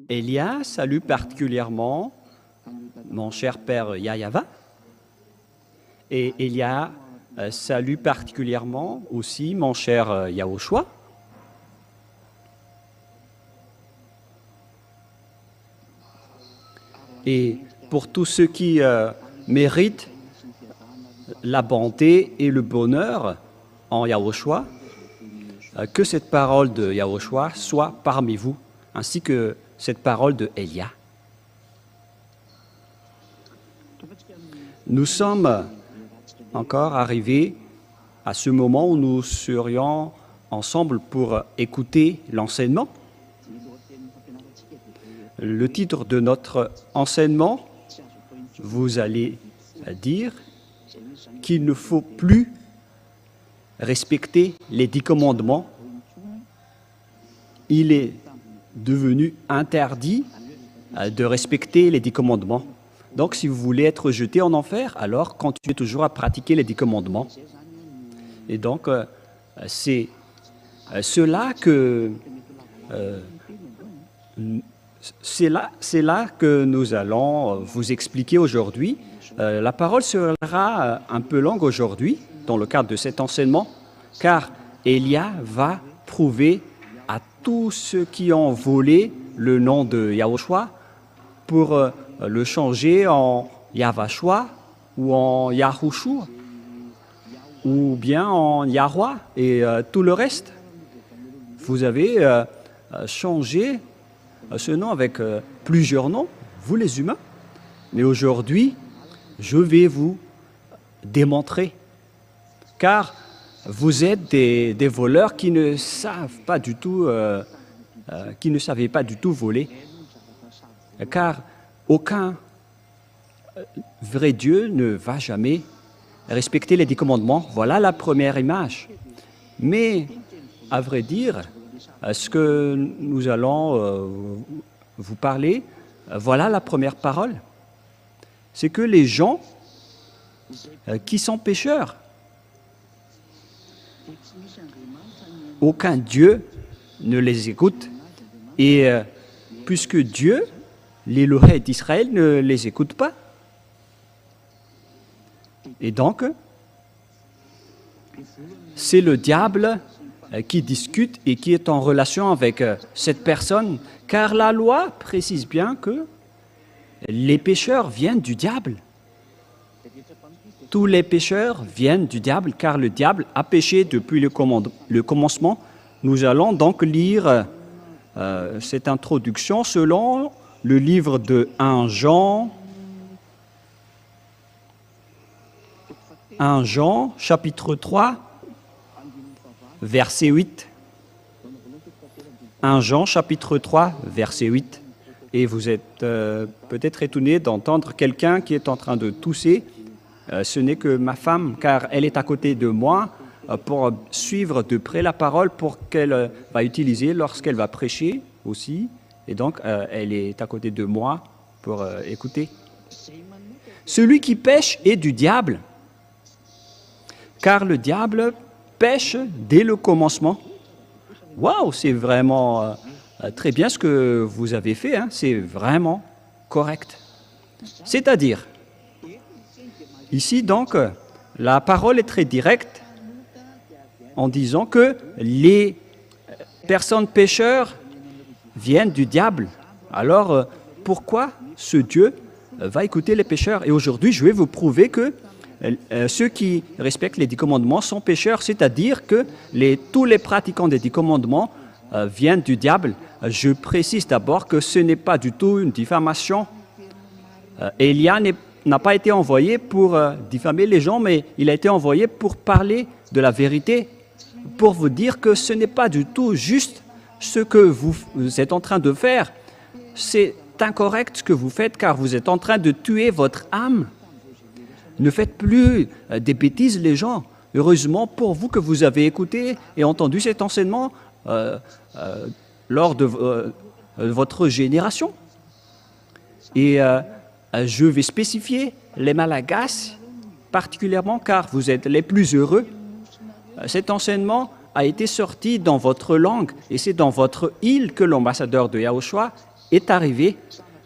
Elia salue particulièrement mon cher père Yayava. Et Elia salue particulièrement aussi mon cher Yahushua. Et pour tous ceux qui méritent la bonté et le bonheur en Yahushua, que cette parole de Yahushua soit parmi vous, ainsi que cette parole de Elia. Nous sommes encore arrivés à ce moment où nous serions ensemble pour écouter l'enseignement. Le titre de notre enseignement, vous allez dire qu'il ne faut plus respecter les 10 commandements. Il est devenu interdit de respecter les 10 commandements. Donc, si vous voulez être jeté en enfer, alors continuez toujours à pratiquer les 10 commandements. Et donc, c'est là que nous allons vous expliquer aujourd'hui. La parole sera un peu longue aujourd'hui, dans le cadre de cet enseignement, car Elia va prouver à tous ceux qui ont volé le nom de Yahushua pour le changer en Yahvashua ou en Yahushua ou bien en Yahwa et tout le reste. Vous avez changé ce nom avec plusieurs noms, vous les humains. Mais aujourd'hui, je vais vous démontrer, car vous êtes des voleurs qui ne savent pas du tout, qui ne savaient pas du tout voler, car aucun vrai Dieu ne va jamais respecter les 10 commandements. Voilà la première image. Mais, à vrai dire, ce que nous allons vous parler, voilà la première parole. C'est que les gens qui sont pécheurs, aucun Dieu ne les écoute. Et puisque Dieu, l'Élohim d'Israël, ne les écoute pas. Et donc, c'est le diable qui discute et qui est en relation avec cette personne, car la loi précise bien que les pécheurs viennent du diable. Tous les pécheurs viennent du diable, car le diable a péché depuis le commencement. Nous allons donc lire cette introduction selon le livre de 1 Jean, chapitre 3, verset 8. 1 Jean, chapitre 3, verset 8. Et vous êtes peut-être étonné d'entendre quelqu'un qui est en train de tousser. Ce n'est que ma femme, car elle est à côté de moi pour suivre de près la parole pour qu'elle va utiliser lorsqu'elle va prêcher aussi. Et donc, elle est à côté de moi pour écouter. Celui qui pêche est du diable, car le diable pêche dès le commencement. Waouh, c'est vraiment très bien ce que vous avez fait, hein? C'est vraiment correct. C'est-à-dire, ici donc, la parole est très directe en disant que les personnes pécheurs viennent du diable. Alors, pourquoi ce Dieu va écouter les pécheurs? Et aujourd'hui, je vais vous prouver que ceux qui respectent les 10 commandements sont pécheurs, c'est-à-dire que tous les pratiquants des 10 commandements viennent du diable. Je précise d'abord que ce n'est pas du tout une diffamation. Elia n'a pas été envoyé pour diffamer les gens, mais il a été envoyé pour parler de la vérité, pour vous dire que ce n'est pas du tout juste ce que vous êtes en train de faire. C'est incorrect ce que vous faites, car vous êtes en train de tuer votre âme. Ne faites plus des bêtises, les gens. Heureusement pour vous que vous avez écouté et entendu cet enseignement lors de votre génération. Et je vais spécifier les Malagasy particulièrement, car vous êtes les plus heureux. Cet enseignement a été sorti dans votre langue, et c'est dans votre île que l'ambassadeur de Yahushua est arrivé.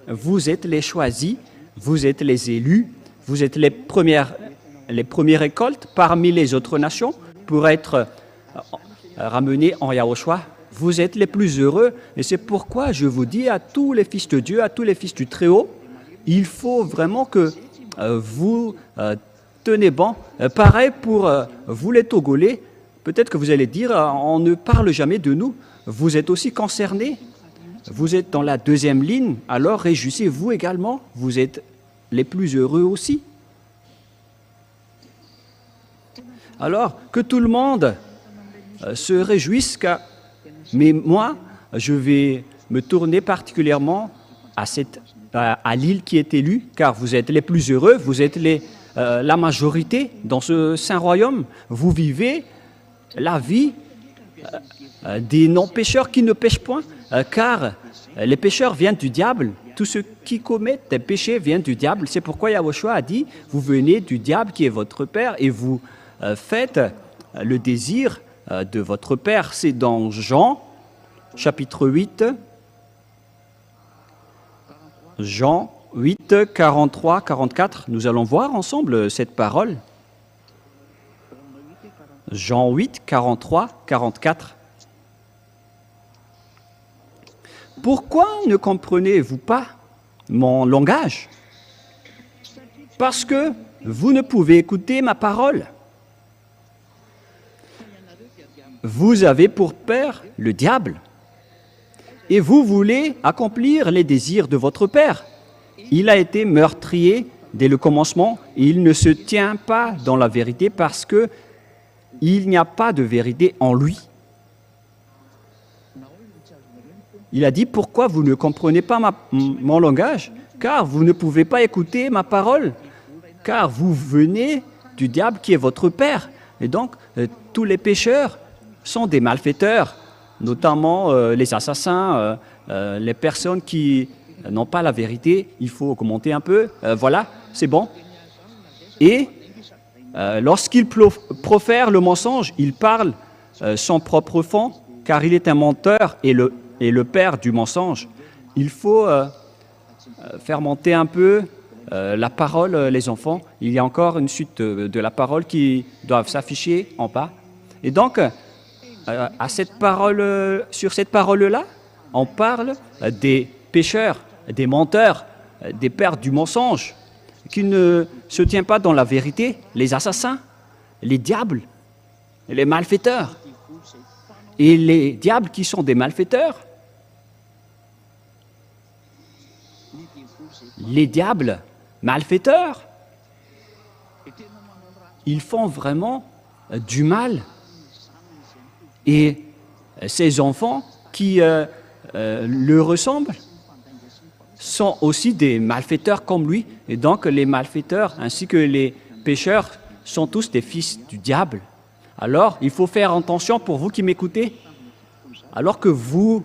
Vous êtes les choisis, vous êtes les élus, vous êtes les premières récoltes parmi les autres nations pour être ramenés en Yahushua. Vous êtes les plus heureux et c'est pourquoi je vous dis à tous les fils de Dieu, à tous les fils du Très-Haut, il faut vraiment que vous tenez bon. Pareil pour vous les Togolais, peut-être que vous allez dire, on ne parle jamais de nous. Vous êtes aussi concernés, vous êtes dans la deuxième ligne, alors réjouissez-vous également, vous êtes les plus heureux aussi. Alors, que tout le monde se réjouisse, mais moi, je vais me tourner particulièrement à l'île qui est élue, car vous êtes les plus heureux, vous êtes la majorité dans ce saint royaume, vous vivez la vie des non-pécheurs qui ne pêchent point, car les pécheurs viennent du diable, tous ceux qui commettent des péchés viennent du diable. C'est pourquoi Yahushua a dit, vous venez du diable qui est votre père et vous faites le désir de votre père. C'est dans Jean, chapitre 8, Jean 8, 43, 44. Nous allons voir ensemble cette parole. Jean 8, 43, 44. Pourquoi ne comprenez-vous pas mon langage? Parce que vous ne pouvez écouter ma parole. Vous avez pour père le diable, et vous voulez accomplir les désirs de votre père. Il a été meurtrier dès le commencement, et il ne se tient pas dans la vérité parce que il n'y a pas de vérité en lui. Il a dit, pourquoi vous ne comprenez pas mon langage? Car vous ne pouvez pas écouter ma parole, car vous venez du diable qui est votre père. Et donc, tous les pécheurs sont des malfaiteurs, notamment les assassins, les personnes qui n'ont pas la vérité. Il faut commenter un peu. Voilà, c'est bon. Et lorsqu'il profère le mensonge, il parle son propre fond, car il est un menteur et le père du mensonge. Il faut faire monter un peu la parole, les enfants. Il y a encore une suite de la parole qui doivent s'afficher en bas. Et donc, sur cette parole-là, on parle des pécheurs, des menteurs, des pères du mensonge, qui ne se tiennent pas dans la vérité, les assassins, les diables, les malfaiteurs. Et les diables qui sont des malfaiteurs, les diables malfaiteurs, ils font vraiment du mal. Et ces enfants qui le ressemblent sont aussi des malfaiteurs comme lui. Et donc les malfaiteurs ainsi que les pécheurs sont tous des fils du diable. Alors il faut faire attention pour vous qui m'écoutez. Alors que vous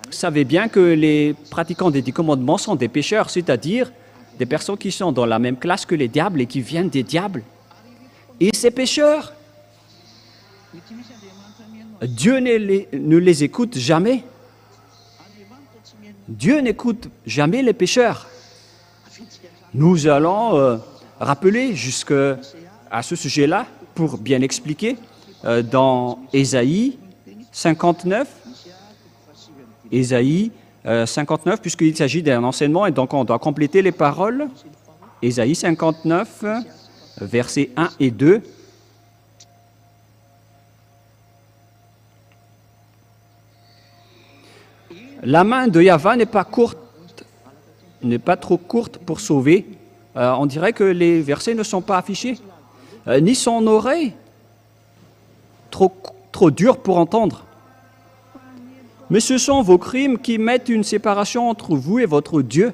savez bien que les pratiquants des 10 commandements sont des pécheurs, c'est-à-dire des personnes qui sont dans la même classe que les diables et qui viennent des diables. Et ces pécheurs, Dieu ne les écoute jamais. Dieu n'écoute jamais les pécheurs. Nous allons rappeler jusqu'à ce sujet-là pour bien expliquer dans Ésaïe 59. Ésaïe 59, puisqu'il s'agit d'un enseignement, et donc on doit compléter les paroles. Ésaïe 59, versets 1 et 2. La main de Yahva n'est pas trop courte pour sauver. On dirait que les versets ne sont pas affichés. Ni son oreille trop dure pour entendre. Mais ce sont vos crimes qui mettent une séparation entre vous et votre Dieu.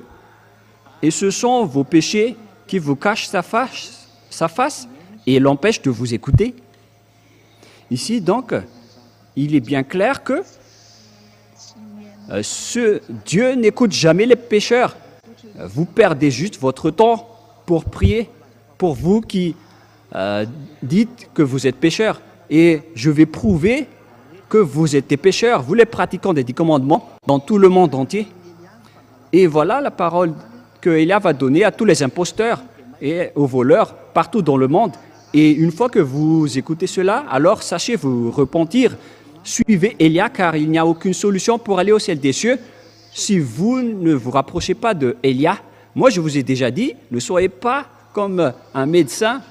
Et ce sont vos péchés qui vous cachent sa face et l'empêchent de vous écouter. Ici, donc, il est bien clair que Dieu n'écoute jamais les pécheurs. Vous perdez juste votre temps pour prier, pour vous qui dites que vous êtes pécheurs. Et je vais prouver que vous êtes des pécheurs, vous les pratiquants des 10 commandements, dans tout le monde entier. Et voilà la parole que Élia va donner à tous les imposteurs et aux voleurs partout dans le monde. Et une fois que vous écoutez cela, alors sachez vous repentir. Suivez Élia, car il n'y a aucune solution pour aller au ciel des cieux si vous ne vous rapprochez pas de Élia. Moi, je vous ai déjà dit, ne soyez pas comme un médecin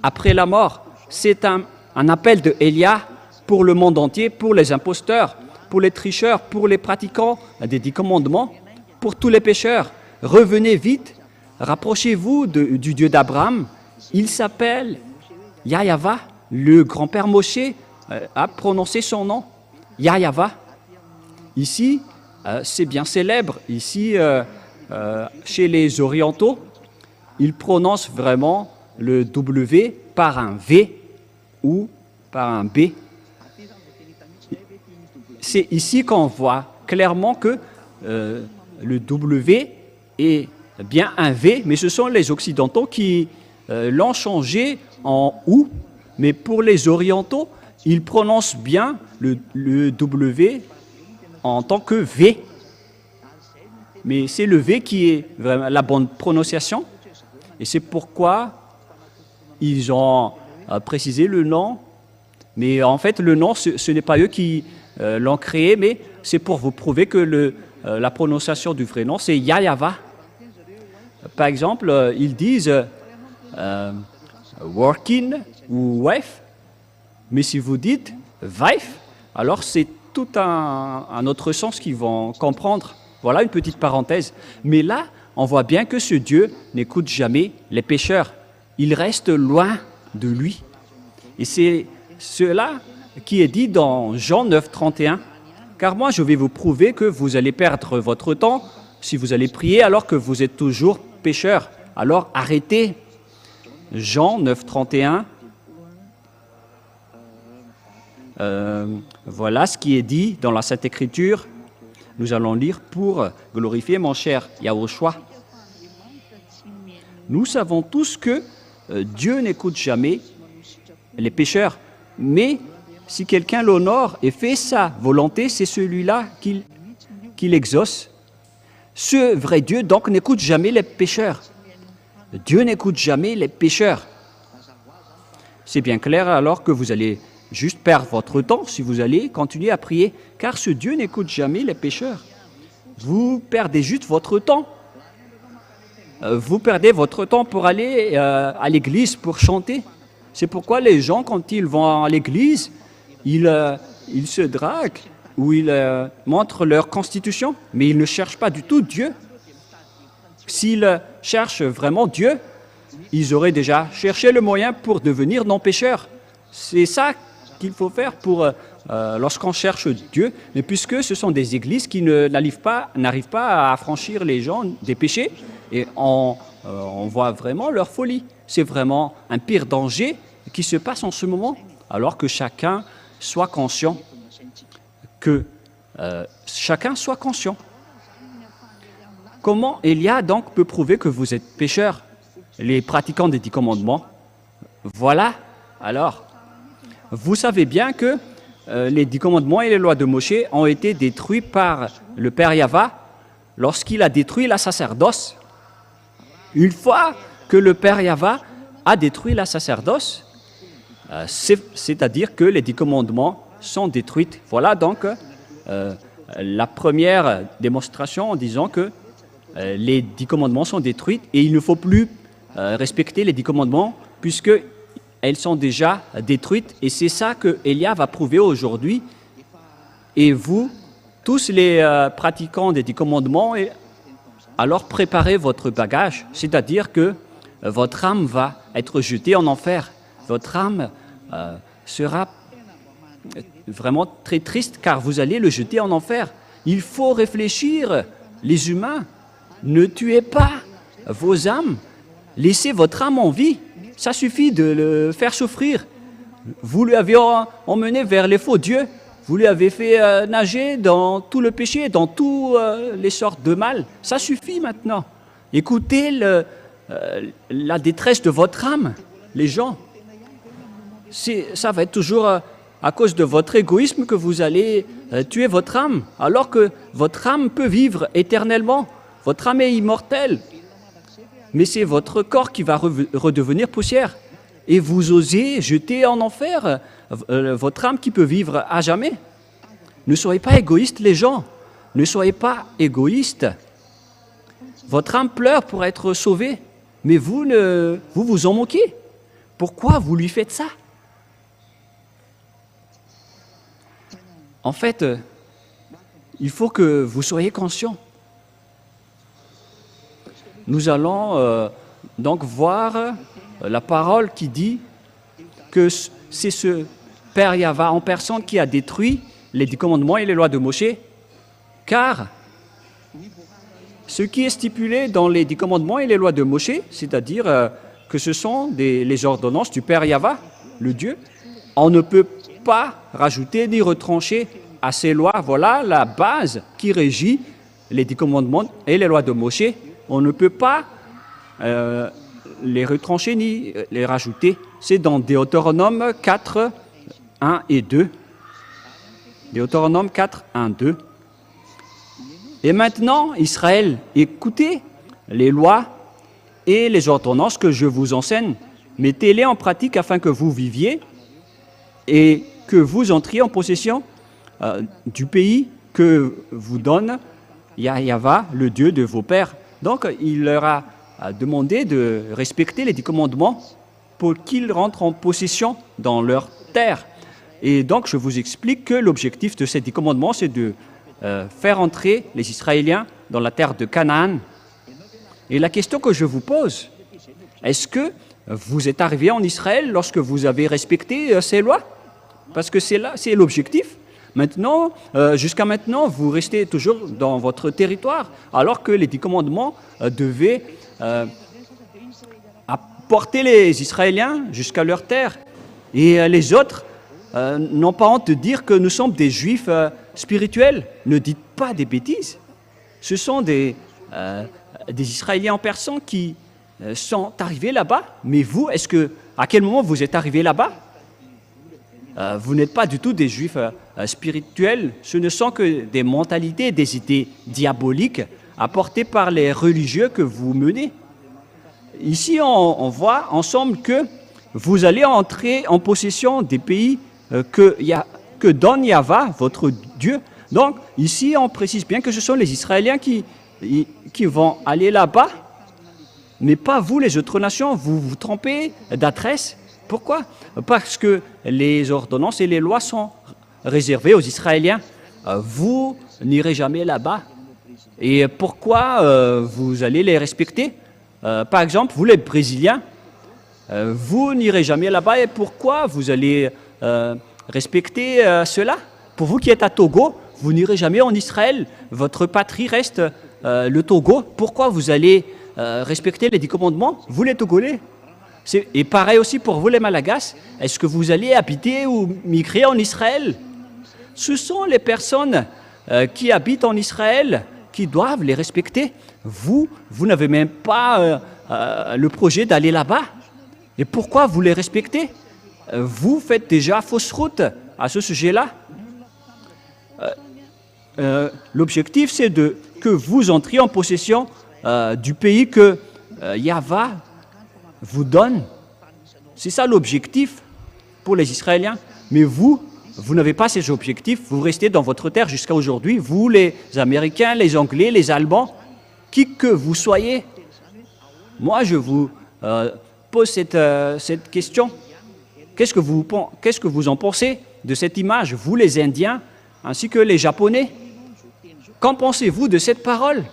après la mort. C'est un appel de Élia pour le monde entier, pour les imposteurs, pour les tricheurs, pour les pratiquants des 10 commandements, pour tous les pécheurs. Revenez vite, rapprochez-vous du Dieu d'Abraham. Il s'appelle Yahweh, le grand-père Moshe a prononcé son nom, Yahweh. Ici, c'est bien célèbre. Ici, chez les orientaux, ils prononcent vraiment le W par un V ou par un B. C'est ici qu'on voit clairement que le W est bien un V, mais ce sont les occidentaux qui l'ont changé en OU. Mais pour les orientaux, ils prononcent bien le W en tant que V. Mais c'est le V qui est vraiment la bonne prononciation. Et c'est pourquoi ils ont précisé le nom. Mais en fait, le nom, ce n'est pas eux qui l'ont créé, mais c'est pour vous prouver que la prononciation du vrai nom, c'est Yahweh. Par exemple, ils disent working ou wife, mais si vous dites wife, alors c'est tout un autre sens qu'ils vont comprendre. Voilà une petite parenthèse. Mais là, on voit bien que ce Dieu n'écoute jamais les pécheurs. Il reste loin de lui. Et c'est cela qui est dit dans Jean 9, 31. Car moi, je vais vous prouver que vous allez perdre votre temps si vous allez prier alors que vous êtes toujours pécheurs. Alors arrêtez. Jean 9, 31. Voilà ce qui est dit dans la Sainte Écriture. Nous allons lire pour glorifier mon cher Yahushua. Nous savons tous que Dieu n'écoute jamais les pécheurs, mais si quelqu'un l'honore et fait sa volonté, c'est celui-là qu'il exauce. Ce vrai Dieu, donc, n'écoute jamais les pécheurs. Dieu n'écoute jamais les pécheurs. C'est bien clair alors que vous allez juste perdre votre temps si vous allez continuer à prier, car ce Dieu n'écoute jamais les pécheurs. Vous perdez juste votre temps. Vous perdez votre temps pour aller à l'église, pour chanter. C'est pourquoi les gens, quand ils vont à l'église, ils se draguent ou ils montrent leur constitution, mais ils ne cherchent pas du tout Dieu. S'ils cherchent vraiment Dieu, ils auraient déjà cherché le moyen pour devenir non-pécheurs. C'est ça qu'il faut faire pour lorsqu'on cherche Dieu, mais puisque ce sont des églises qui n'arrivent pas à affranchir les gens des péchés, et on voit vraiment leur folie. C'est vraiment un pire danger qui se passe en ce moment, alors que chacun soit conscient. Comment Élia donc peut prouver que vous êtes pécheurs, les pratiquants des 10 commandements? Voilà, alors, vous savez bien que les 10 commandements et les lois de Moshe ont été détruits par le Père Yahweh lorsqu'il a détruit la sacerdoce. Une fois que le Père Yahweh a détruit la sacerdoce, c'est-à-dire que les 10 commandements sont détruits. Voilà donc la première démonstration en disant que les 10 commandements sont détruits et il ne faut plus respecter les 10 commandements puisqu'elles sont déjà détruites. Et c'est ça que Élia va prouver aujourd'hui. Et vous, tous les pratiquants des 10 commandements, alors préparez votre bagage, c'est-à-dire que votre âme va être jetée en enfer. Votre âme sera vraiment très triste car vous allez le jeter en enfer. Il faut réfléchir, les humains. Ne tuez pas vos âmes. Laissez votre âme en vie. Ça suffit de le faire souffrir. Vous lui avez emmené vers les faux dieux. Vous lui avez fait nager dans tout le péché, dans toutes les sortes de mal. Ça suffit maintenant. Écoutez la détresse de votre âme, les gens. Ça va être toujours à cause de votre égoïsme que vous allez tuer votre âme, alors que votre âme peut vivre éternellement. Votre âme est immortelle. Mais c'est votre corps qui va redevenir poussière. Et vous osez jeter en enfer votre âme qui peut vivre à jamais. Ne soyez pas égoïstes, les gens. Ne soyez pas égoïstes. Votre âme pleure pour être sauvée, mais vous vous en moquez. Pourquoi vous lui faites ça? En fait, il faut que vous soyez conscients. Nous allons donc voir la parole qui dit que c'est ce Père Yahva en personne qui a détruit les 10 commandements et les lois de Moshe, car ce qui est stipulé dans les 10 commandements et les lois de Moshe, c'est-à-dire que ce sont les ordonnances du Père Yahva, le Dieu, on ne peut pas rajouter ni retrancher à ces lois. Voilà la base qui régit les 10 commandements et les lois de Moshe. On ne peut pas les retrancher ni les rajouter. C'est dans Deutéronome 4, 1 et 2. Deutéronome 4, 1, 2. Et maintenant, Israël, écoutez les lois et les ordonnances que je vous enseigne. Mettez-les en pratique afin que vous viviez et que vous entriez en possession du pays que vous donne Yahva, le Dieu de vos pères. Donc, il leur a demandé de respecter les 10 commandements pour qu'ils rentrent en possession dans leur terre. Et donc, je vous explique que l'objectif de ces 10 commandements, c'est de faire entrer les Israéliens dans la terre de Canaan. Et la question que je vous pose, est-ce que vous êtes arrivé en Israël lorsque vous avez respecté ces lois? Parce que c'est l'objectif. Maintenant, jusqu'à maintenant, vous restez toujours dans votre territoire, alors que les 10 commandements devaient apporter les Israéliens jusqu'à leur terre. Et les autres n'ont pas honte de dire que nous sommes des Juifs spirituels. Ne dites pas des bêtises. Ce sont des Israéliens en personne qui sont arrivés là-bas. Mais vous, à quel moment vous êtes arrivés là-bas? Vous n'êtes pas du tout des Juifs spirituels. Ce ne sont que des mentalités, des idées diaboliques apportées par les religieux que vous menez. Ici, on voit ensemble que vous allez entrer en possession des pays que donne Yahva, votre Dieu. Donc, ici, on précise bien que ce sont les Israéliens qui vont aller là-bas, mais pas vous, les autres nations. Vous vous trompez d'adresse. Pourquoi? Parce que les ordonnances et les lois sont réservées aux Israéliens. Vous n'irez jamais là-bas. Et pourquoi vous allez les respecter? Par exemple, vous les Brésiliens, vous n'irez jamais là-bas. Et pourquoi vous allez respecter cela? Pour vous qui êtes à Togo, vous n'irez jamais en Israël. Votre patrie reste le Togo. Pourquoi vous allez respecter les 10 commandements? Vous les Togolais. Et pareil aussi pour vous les Malagasy. Est-ce que vous allez habiter ou migrer en Israël? Ce sont les personnes qui habitent en Israël qui doivent les respecter. Vous n'avez même pas le projet d'aller là-bas. Et pourquoi vous les respectez? Vous faites déjà fausse route à ce sujet-là. L'objectif, c'est que vous entriez en possession du pays que Yahva vous donne. C'est ça l'objectif pour les Israéliens. Mais vous n'avez pas ces objectifs. Vous restez dans votre terre jusqu'à aujourd'hui. Vous, les Américains, les Anglais, les Allemands, qui que vous soyez. Moi, je vous pose cette question. Qu'est-ce que vous en pensez de cette image, vous les Indiens, ainsi que les Japonais? Qu'en pensez-vous de cette parole?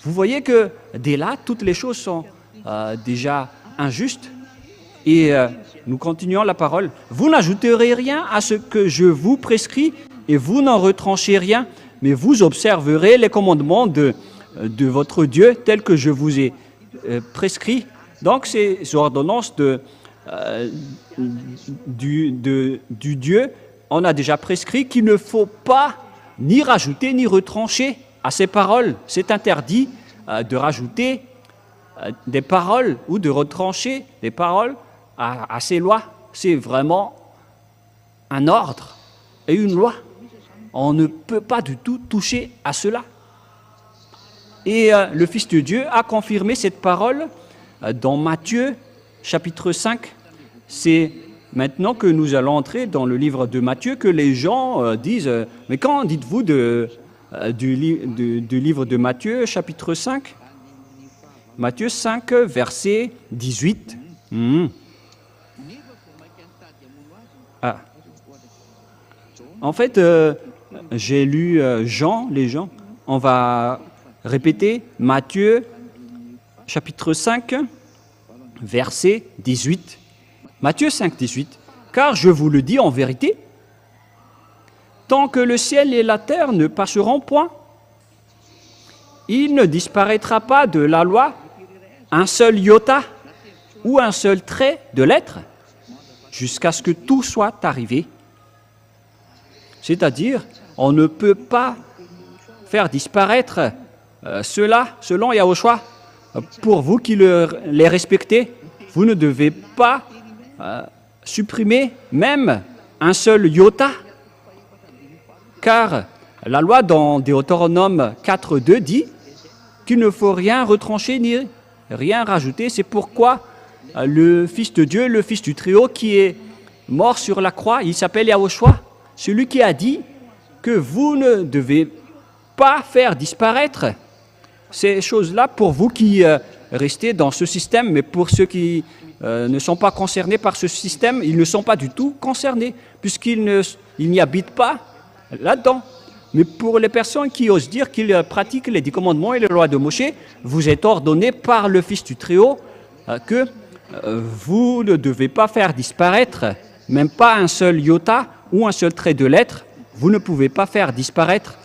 Vous voyez que dès là, toutes les choses sont déjà injustes. Et nous continuons la parole. Vous n'ajouterez rien à ce que je vous prescris et vous n'en retranchez rien, mais vous observerez les commandements de votre Dieu tels que je vous ai prescrits. Donc, ces ordonnances du Dieu, on a déjà prescrit qu'il ne faut pas ni rajouter ni retrancher à ces paroles. C'est interdit de rajouter des paroles ou de retrancher des paroles à ces lois. C'est vraiment un ordre et une loi. On ne peut pas du tout toucher à cela. Et le Fils de Dieu a confirmé cette parole dans Matthieu, chapitre 5. C'est maintenant que nous allons entrer dans le livre de Matthieu que les gens disent « Mais quand dites-vous du livre de Matthieu, chapitre 5 ?» Matthieu 5, verset 18. Ah. En fait, j'ai lu Jean, les gens. On va répéter Matthieu, chapitre 5, verset 18. Matthieu 5, 18. Car je vous le dis en vérité, tant que le ciel et la terre ne passeront point, il ne disparaîtra pas de la loi un seul iota ou un seul trait de lettre jusqu'à ce que tout soit arrivé. C'est-à-dire, on ne peut pas faire disparaître cela selon Yahushua. Pour vous qui les respectez, vous ne devez pas supprimer même un seul iota. Car la loi dans Deutéronome 4.2 dit qu'il ne faut rien retrancher ni rien rajouter. C'est pourquoi le Fils de Dieu, le Fils du Très-Haut qui est mort sur la croix, il s'appelle Yahushua. Celui qui a dit que vous ne devez pas faire disparaître ces choses-là pour vous qui restez dans ce système, mais pour ceux qui ne sont pas concernés par ce système, ils ne sont pas du tout concernés, puisqu'ils n'y habitent pas là-dedans. Mais pour les personnes qui osent dire qu'ils pratiquent les 10 commandements et les lois de Moshe, vous êtes ordonné par le Fils du Très-Haut que vous ne devez pas faire disparaître même pas un seul iota ou un seul trait de lettre. Vous ne pouvez pas faire disparaître.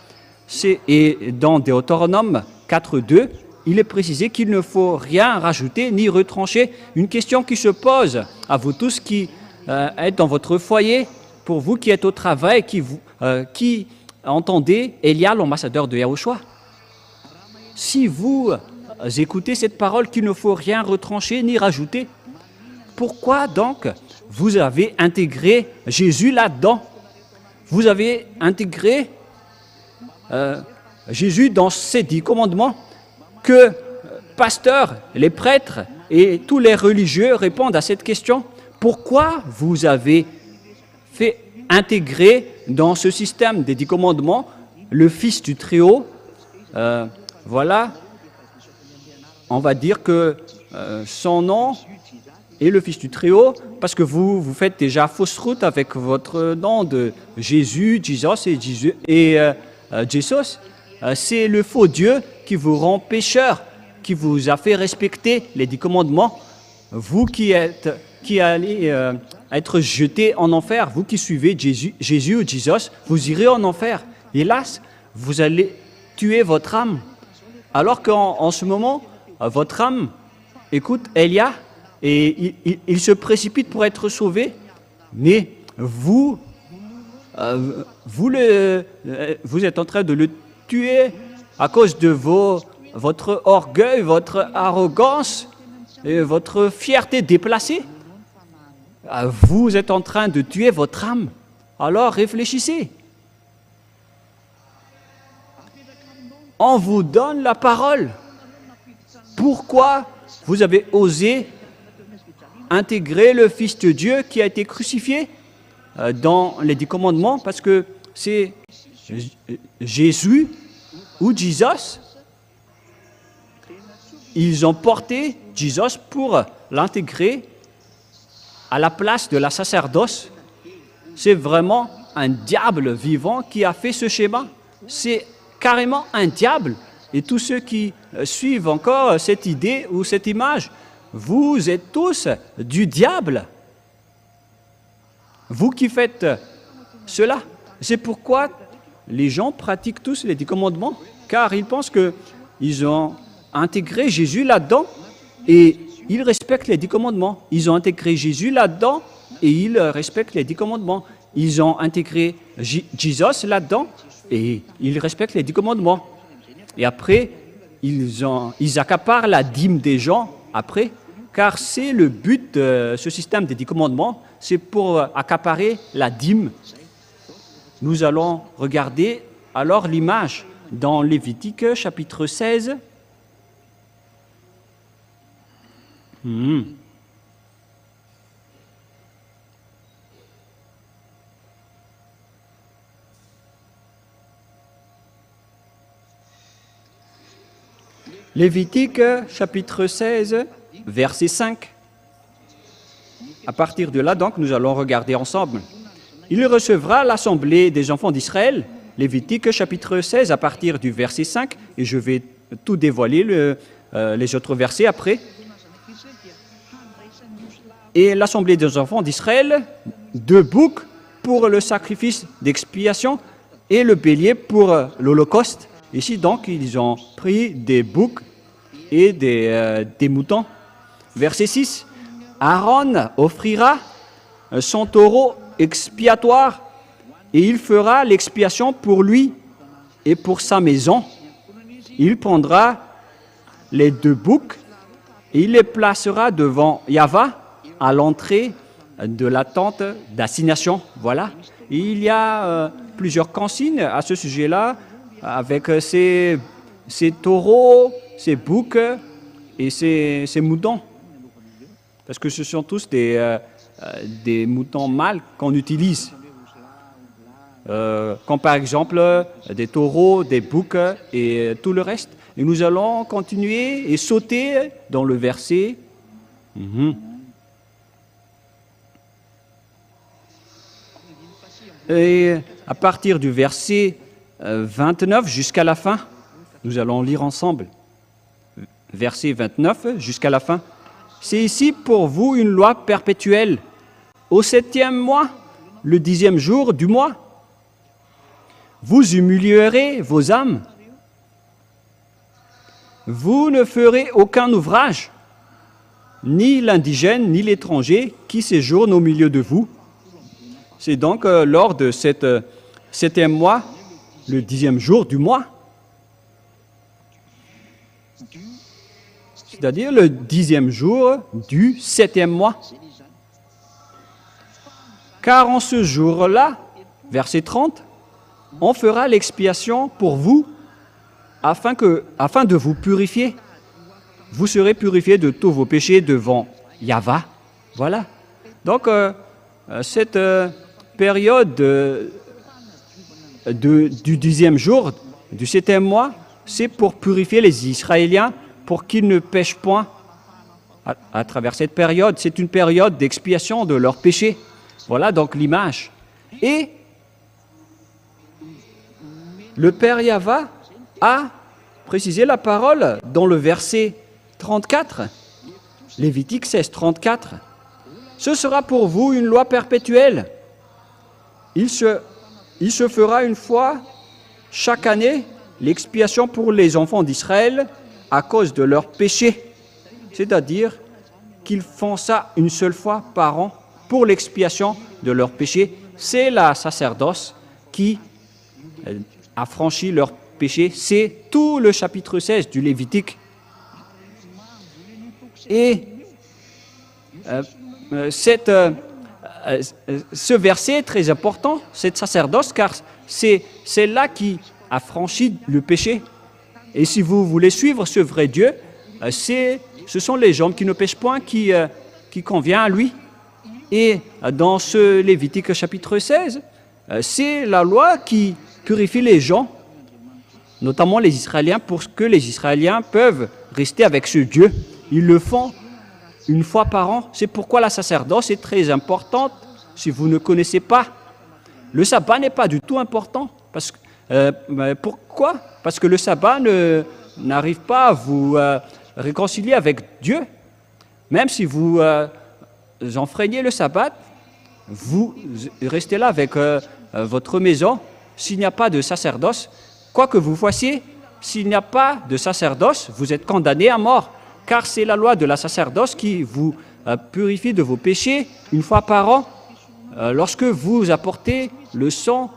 Et dans Deutéronome 4.2, il est précisé qu'il ne faut rien rajouter ni retrancher. Une question qui se pose à vous tous qui êtes dans votre foyer, pour vous qui êtes au travail, qui entendez Elia, l'ambassadeur de Yahushua. Si vous écoutez cette parole qu'il ne faut rien retrancher ni rajouter, pourquoi donc vous avez intégré Jésus là-dedans? Vous avez intégré Jésus dans ces 10 commandements que pasteurs, les prêtres et tous les religieux répondent à cette question. Pourquoi vous avez fait intégrer dans ce système des 10 commandements le Fils du Très-Haut? Voilà, on va dire que son nom est le Fils du Très-Haut, parce que vous faites déjà fausse route avec votre nom de Jésus, Jesus et Jesus. C'est le faux Dieu qui vous rend pécheur, qui vous a fait respecter les 10 commandements. Vous qui allez être jeté en enfer, vous qui suivez Jésus ou Jesus, vous irez en enfer. Hélas, vous allez tuer votre âme. Alors qu'en ce moment, votre âme écoute Elia et il se précipite pour être sauvé, mais vous êtes en train de le tuer à cause de votre orgueil, votre arrogance et votre fierté déplacée. Vous êtes en train de tuer votre âme. Alors réfléchissez. On vous donne la parole. Pourquoi vous avez osé intégrer le Fils de Dieu qui a été crucifié dans les 10 commandements? Parce que c'est Jésus ou Jesus. Ils ont porté Jesus pour l'intégrer à la place de la sacerdoce. C'est vraiment un diable vivant qui a fait ce schéma. C'est carrément un diable. Et tous ceux qui suivent encore cette idée ou cette image, vous êtes tous du diable. Vous qui faites cela. C'est pourquoi les gens pratiquent tous les 10 commandements, car ils pensent qu'ils ont intégré Jésus là-dedans et ils respectent les 10 commandements. Ils ont intégré Jésus là-dedans et ils respectent les 10 commandements. Ils ont intégré Jesus là-dedans et ils respectent les 10 commandements. Et après, ils accaparent la dîme des gens après, car c'est le but de ce système des 10 commandements, c'est pour accaparer la dîme. Nous allons regarder alors l'image dans Lévitique chapitre 16. Lévitique chapitre 16, verset 5. À partir de là, donc, nous allons regarder ensemble. Il recevra l'assemblée des enfants d'Israël, Lévitique chapitre 16, à partir du verset 5, et je vais tout dévoiler, les autres versets après. Et l'assemblée des enfants d'Israël, 2 boucs pour le sacrifice d'expiation et le bélier pour l'holocauste. Ici, donc, ils ont pris des boucs et des moutons. Verset 6. Aaron offrira son taureau expiatoire et il fera l'expiation pour lui et pour sa maison. Il prendra les 2 boucs et il les placera devant Yahva à l'entrée de la tente d'assignation. Voilà. Et il y a plusieurs consignes à ce sujet-là, avec ces taureaux, ces boucs et ces moutons. Parce que ce sont tous des moutons mâles qu'on utilise. Comme par exemple des taureaux, des boucs et tout le reste. Et nous allons continuer et sauter dans le verset. Et à partir du verset 29 jusqu'à la fin, nous allons lire ensemble. Verset 29 jusqu'à la fin. C'est ici pour vous une loi perpétuelle. Au 7e mois, le 10e jour du mois, vous humilierez vos âmes. Vous ne ferez aucun ouvrage, ni l'indigène, ni l'étranger qui séjourne au milieu de vous. C'est donc lors de cet 7e mois, le 10e jour du mois, c'est-à-dire le 10e jour du 7e mois. Car en ce jour-là, verset 30, on fera l'expiation pour vous afin de vous purifier. Vous serez purifiés de tous vos péchés devant Yahva. Voilà. Donc, cette période du 10e jour, du 7e mois, c'est pour purifier les Israéliens pour qu'ils ne pêchent point à travers cette période. C'est une période d'expiation de leurs péchés. Voilà donc l'image. Et le Père Yahva a précisé la parole dans le verset 34, Lévitique 16, 34. Ce sera pour vous une loi perpétuelle. Il se fera une fois chaque année l'expiation pour les enfants d'Israël à cause de leurs péchés. C'est-à-dire qu'ils font ça une seule fois par an pour l'expiation de leurs péchés. C'est la sacerdoce qui a franchi leurs péchés. C'est tout le chapitre 16 du Lévitique. Et ce verset est très important, cette sacerdoce, car c'est là qui a franchi le péché. Et si vous voulez suivre ce vrai Dieu, ce sont les gens qui ne péchent point qui convient à lui. Et dans ce Lévitique chapitre 16, c'est la loi qui purifie les gens, notamment les Israéliens, pour que les Israéliens peuvent rester avec ce Dieu. Ils le font une fois par an. C'est pourquoi la sacerdoce est très importante. Si vous ne connaissez pas, le sabbat n'est pas du tout important. Pourquoi? Parce que le sabbat n'arrive pas à vous réconcilier avec Dieu. Même si vous enfreignez le sabbat, vous restez là avec votre maison. S'il n'y a pas de sacerdoce, quoi que vous fassiez, s'il n'y a pas de sacerdoce, vous êtes condamné à mort. Car c'est la loi de la sacerdoce qui vous purifie de vos péchés une fois par an. Lorsque vous apportez le sang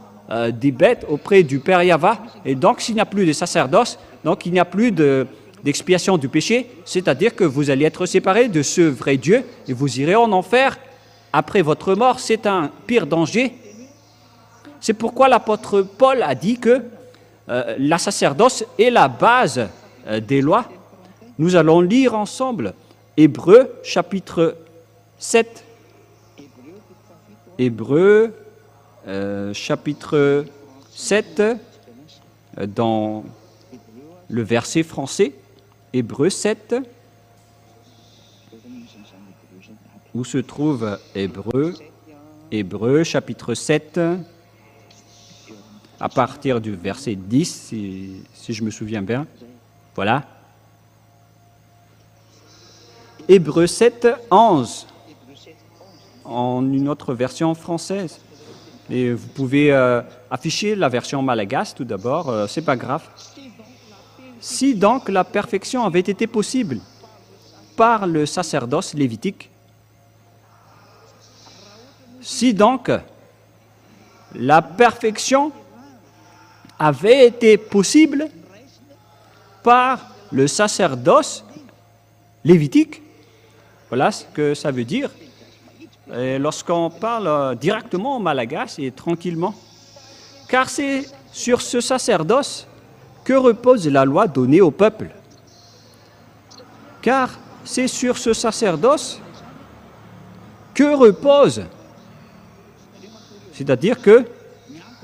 des bêtes auprès du Père Yahva. Et donc, s'il n'y a plus de sacerdoce, donc il n'y a plus d'expiation du péché, c'est-à-dire que vous allez être séparés de ce vrai Dieu et vous irez en enfer après votre mort, c'est un pire danger. C'est pourquoi l'apôtre Paul a dit que la sacerdoce est la base des lois. Nous allons lire ensemble Hébreux chapitre 7. Hébreux chapitre 7 dans le verset français. Hébreux 7. Où se trouve Hébreux? Hébreux chapitre 7. À partir du verset 10, si je me souviens bien. Voilà. Hébreux 7, 11, en une autre version française. Et vous pouvez afficher la version malgache tout d'abord, c'est pas grave. Si donc la perfection avait été possible par le sacerdoce lévitique, si donc la perfection avait été possible par le sacerdoce lévitique. Voilà ce que ça veut dire. Lorsqu'on parle directement en malgache et tranquillement, car c'est sur ce sacerdoce que repose la loi donnée au peuple. Car c'est sur ce sacerdoce que repose, c'est-à-dire que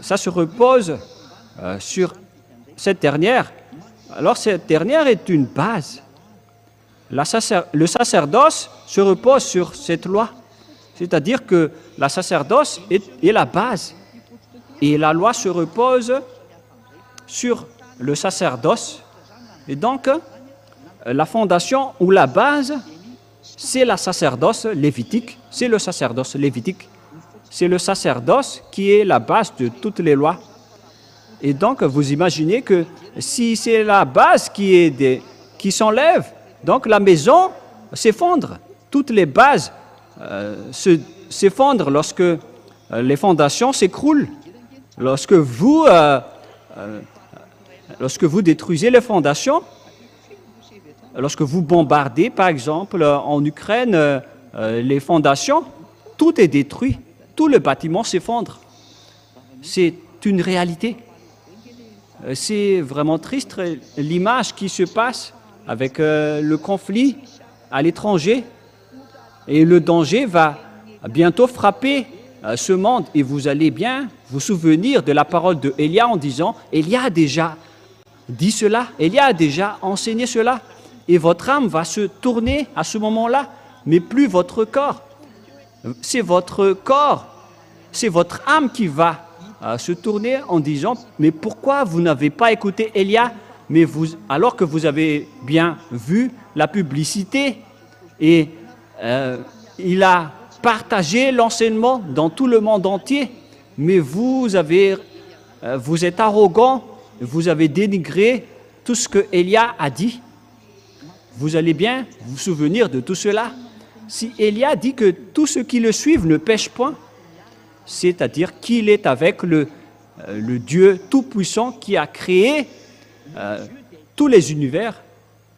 ça se repose sur cette dernière. Alors cette dernière est une base. Le sacerdoce se repose sur cette loi. C'est-à-dire que la sacerdoce est la base. Et la loi se repose sur le sacerdoce. Et donc, la fondation ou la base, c'est la sacerdoce lévitique. C'est le sacerdoce lévitique. C'est le sacerdoce qui est la base de toutes les lois. Et donc, vous imaginez que si c'est la base qui s'enlève, donc la maison s'effondre. Toutes les bases s'effondrent lorsque les fondations s'écroulent. Lorsque vous détruisez les fondations, lorsque vous bombardez, par exemple, en Ukraine, les fondations, tout est détruit. Tout le bâtiment s'effondre. C'est une réalité. C'est vraiment triste l'image qui se passe avec le conflit à l'étranger. Et le danger va bientôt frapper ce monde. Et vous allez bien vous souvenir de la parole de Élia en disant « Élia a déjà dit cela, Élia a déjà enseigné cela. » Et votre âme va se tourner à ce moment-là, mais plus votre corps. C'est votre corps, c'est votre âme qui va se tourner en disant « Mais pourquoi vous n'avez pas écouté Élia alors que vous avez bien vu la publicité et il a partagé l'enseignement dans tout le monde entier, mais vous êtes arrogant, vous avez dénigré tout ce que Élia a dit. » Vous allez bien vous souvenir de tout cela. Si Élia dit que tous ceux qui le suivent ne pêchent point, c'est-à-dire qu'il est avec le Dieu Tout-Puissant qui a créé tous les univers.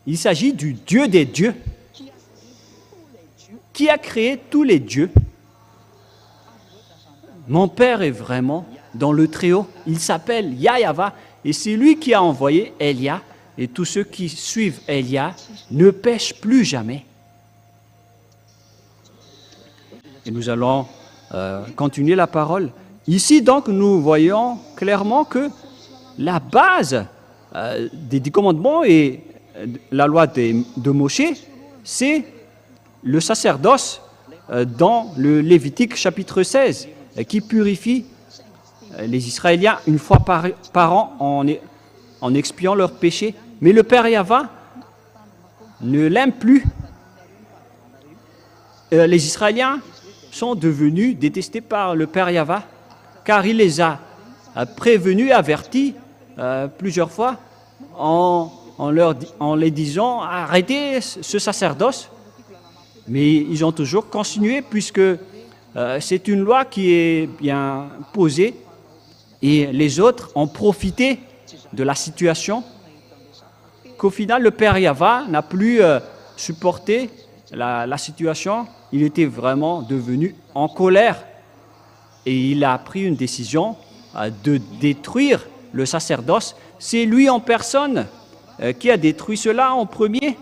Il s'agit du Dieu des dieux, qui a créé tous les dieux. Mon Père est vraiment dans le Très-Haut. Il s'appelle Yahva, et c'est lui qui a envoyé Élia, et tous ceux qui suivent Élia ne pêchent plus jamais. Et nous allons continuer la parole. Ici, donc, nous voyons clairement que la base des 10 commandements et la loi de Moshe, c'est le sacerdoce dans le Lévitique chapitre 16, qui purifie les Israéliens une fois par an en expiant leurs péchés. Mais le Père Yahva ne l'aime plus. Les Israéliens sont devenus détestés par le Père Yahva, car il les a prévenus et avertis plusieurs fois en les disant « Arrêtez ce sacerdoce ». Mais ils ont toujours continué puisque c'est une loi qui est bien posée et les autres ont profité de la situation qu'au final le Père Yahva n'a plus supporté la situation, il était vraiment devenu en colère. Et il a pris une décision de détruire le sacerdoce. C'est lui en personne qui a détruit cela en premier.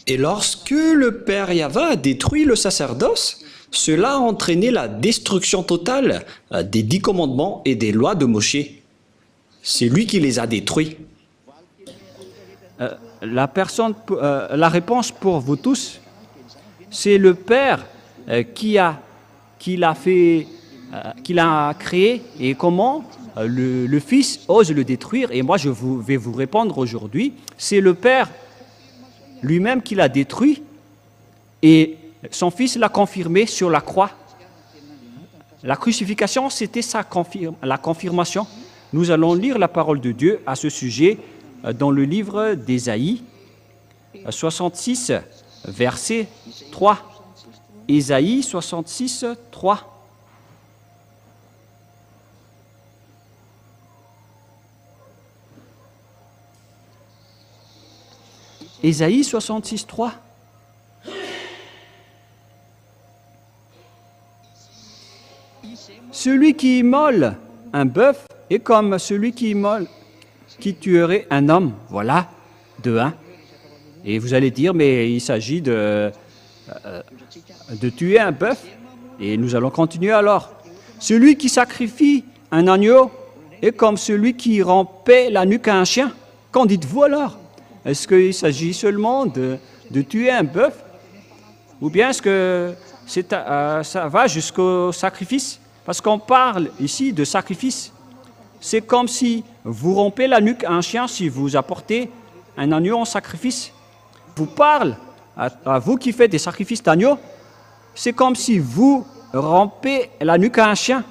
Et lorsque le père Yahva a détruit le sacerdoce, cela a entraîné la destruction totale des 10 commandements et des lois de Moshe. C'est lui qui les a détruits. La réponse pour vous tous, c'est le Père qui l'a créé, et comment le Fils ose le détruire. Et moi, vais vous répondre aujourd'hui, c'est le Père lui-même qui l'a détruit, et son Fils l'a confirmé sur la croix. La crucifixion, c'était la confirmation. Nous allons lire la parole de Dieu à ce sujet dans le livre d'Ésaïe 66, verset 3. Ésaïe 66, 3. Ésaïe 66, 3. Celui qui immole un bœuf est comme celui qui tuerait un homme. Voilà, de 1. Et vous allez dire, mais il s'agit de tuer un bœuf. Et nous allons continuer alors. Celui qui sacrifie un agneau est comme celui qui rompait la nuque à un chien. Qu'en dites-vous alors? Est-ce qu'il s'agit seulement de tuer un bœuf? Ou bien est-ce que ça va jusqu'au sacrifice? Parce qu'on parle ici de sacrifice. C'est comme si vous rompez la nuque à un chien si vous apportez un agneau en sacrifice. Vous parle à vous qui faites des sacrifices d'agneau. C'est comme si vous rompez la nuque à un chien.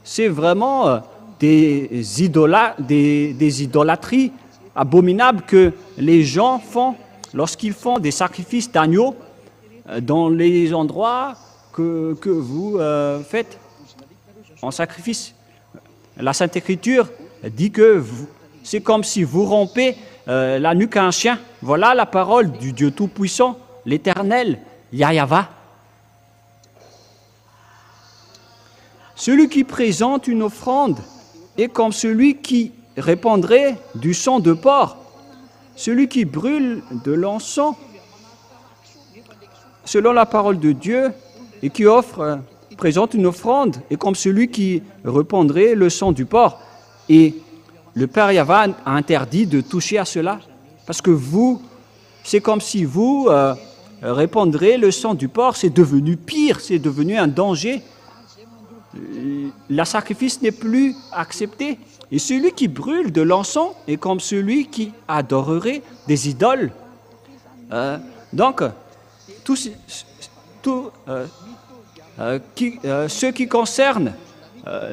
C'est vraiment des idolâtries abominables que les gens font lorsqu'ils font des sacrifices d'agneau dans les endroits que vous faites en sacrifice. La Sainte Écriture dit que c'est comme si vous rompez la nuque à un chien. Voilà la parole du Dieu Tout-Puissant, l'Éternel, Yahva. Celui qui présente une offrande est comme celui qui répandrait du sang de porc. Celui qui brûle de l'encens, selon la parole de Dieu, et qui présente une offrande, est comme celui qui répandrait le sang du porc. Et le Père Yahva a interdit de toucher à cela, parce que c'est comme si vous répandrez le sang du porc, c'est devenu pire, c'est devenu un danger. Le sacrifice n'est plus accepté. Et celui qui brûle de l'encens est comme celui qui adorerait des idoles. Donc, ce qui concerne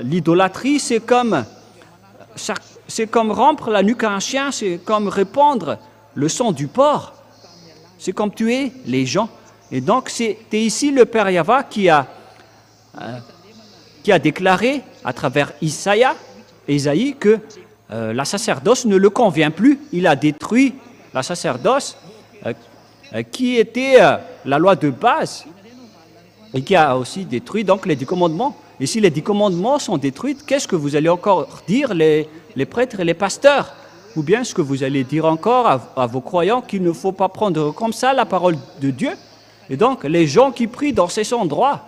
l'idolâtrie, c'est comme rompre la nuque à un chien, c'est comme répandre le sang du porc, c'est comme tuer les gens. Et donc, c'était ici le Père Yahva qui a déclaré à travers Ésaïe que la sacerdoce ne le convient plus. Il a détruit la sacerdoce qui était la loi de base et qui a aussi détruit donc les 10 commandements. Et si les 10 commandements sont détruits, qu'est-ce que vous allez encore dire les prêtres et les pasteurs? Ou bien est-ce que vous allez dire encore à vos croyants qu'il ne faut pas prendre comme ça la parole de Dieu? Et donc les gens qui prient dans ces endroits,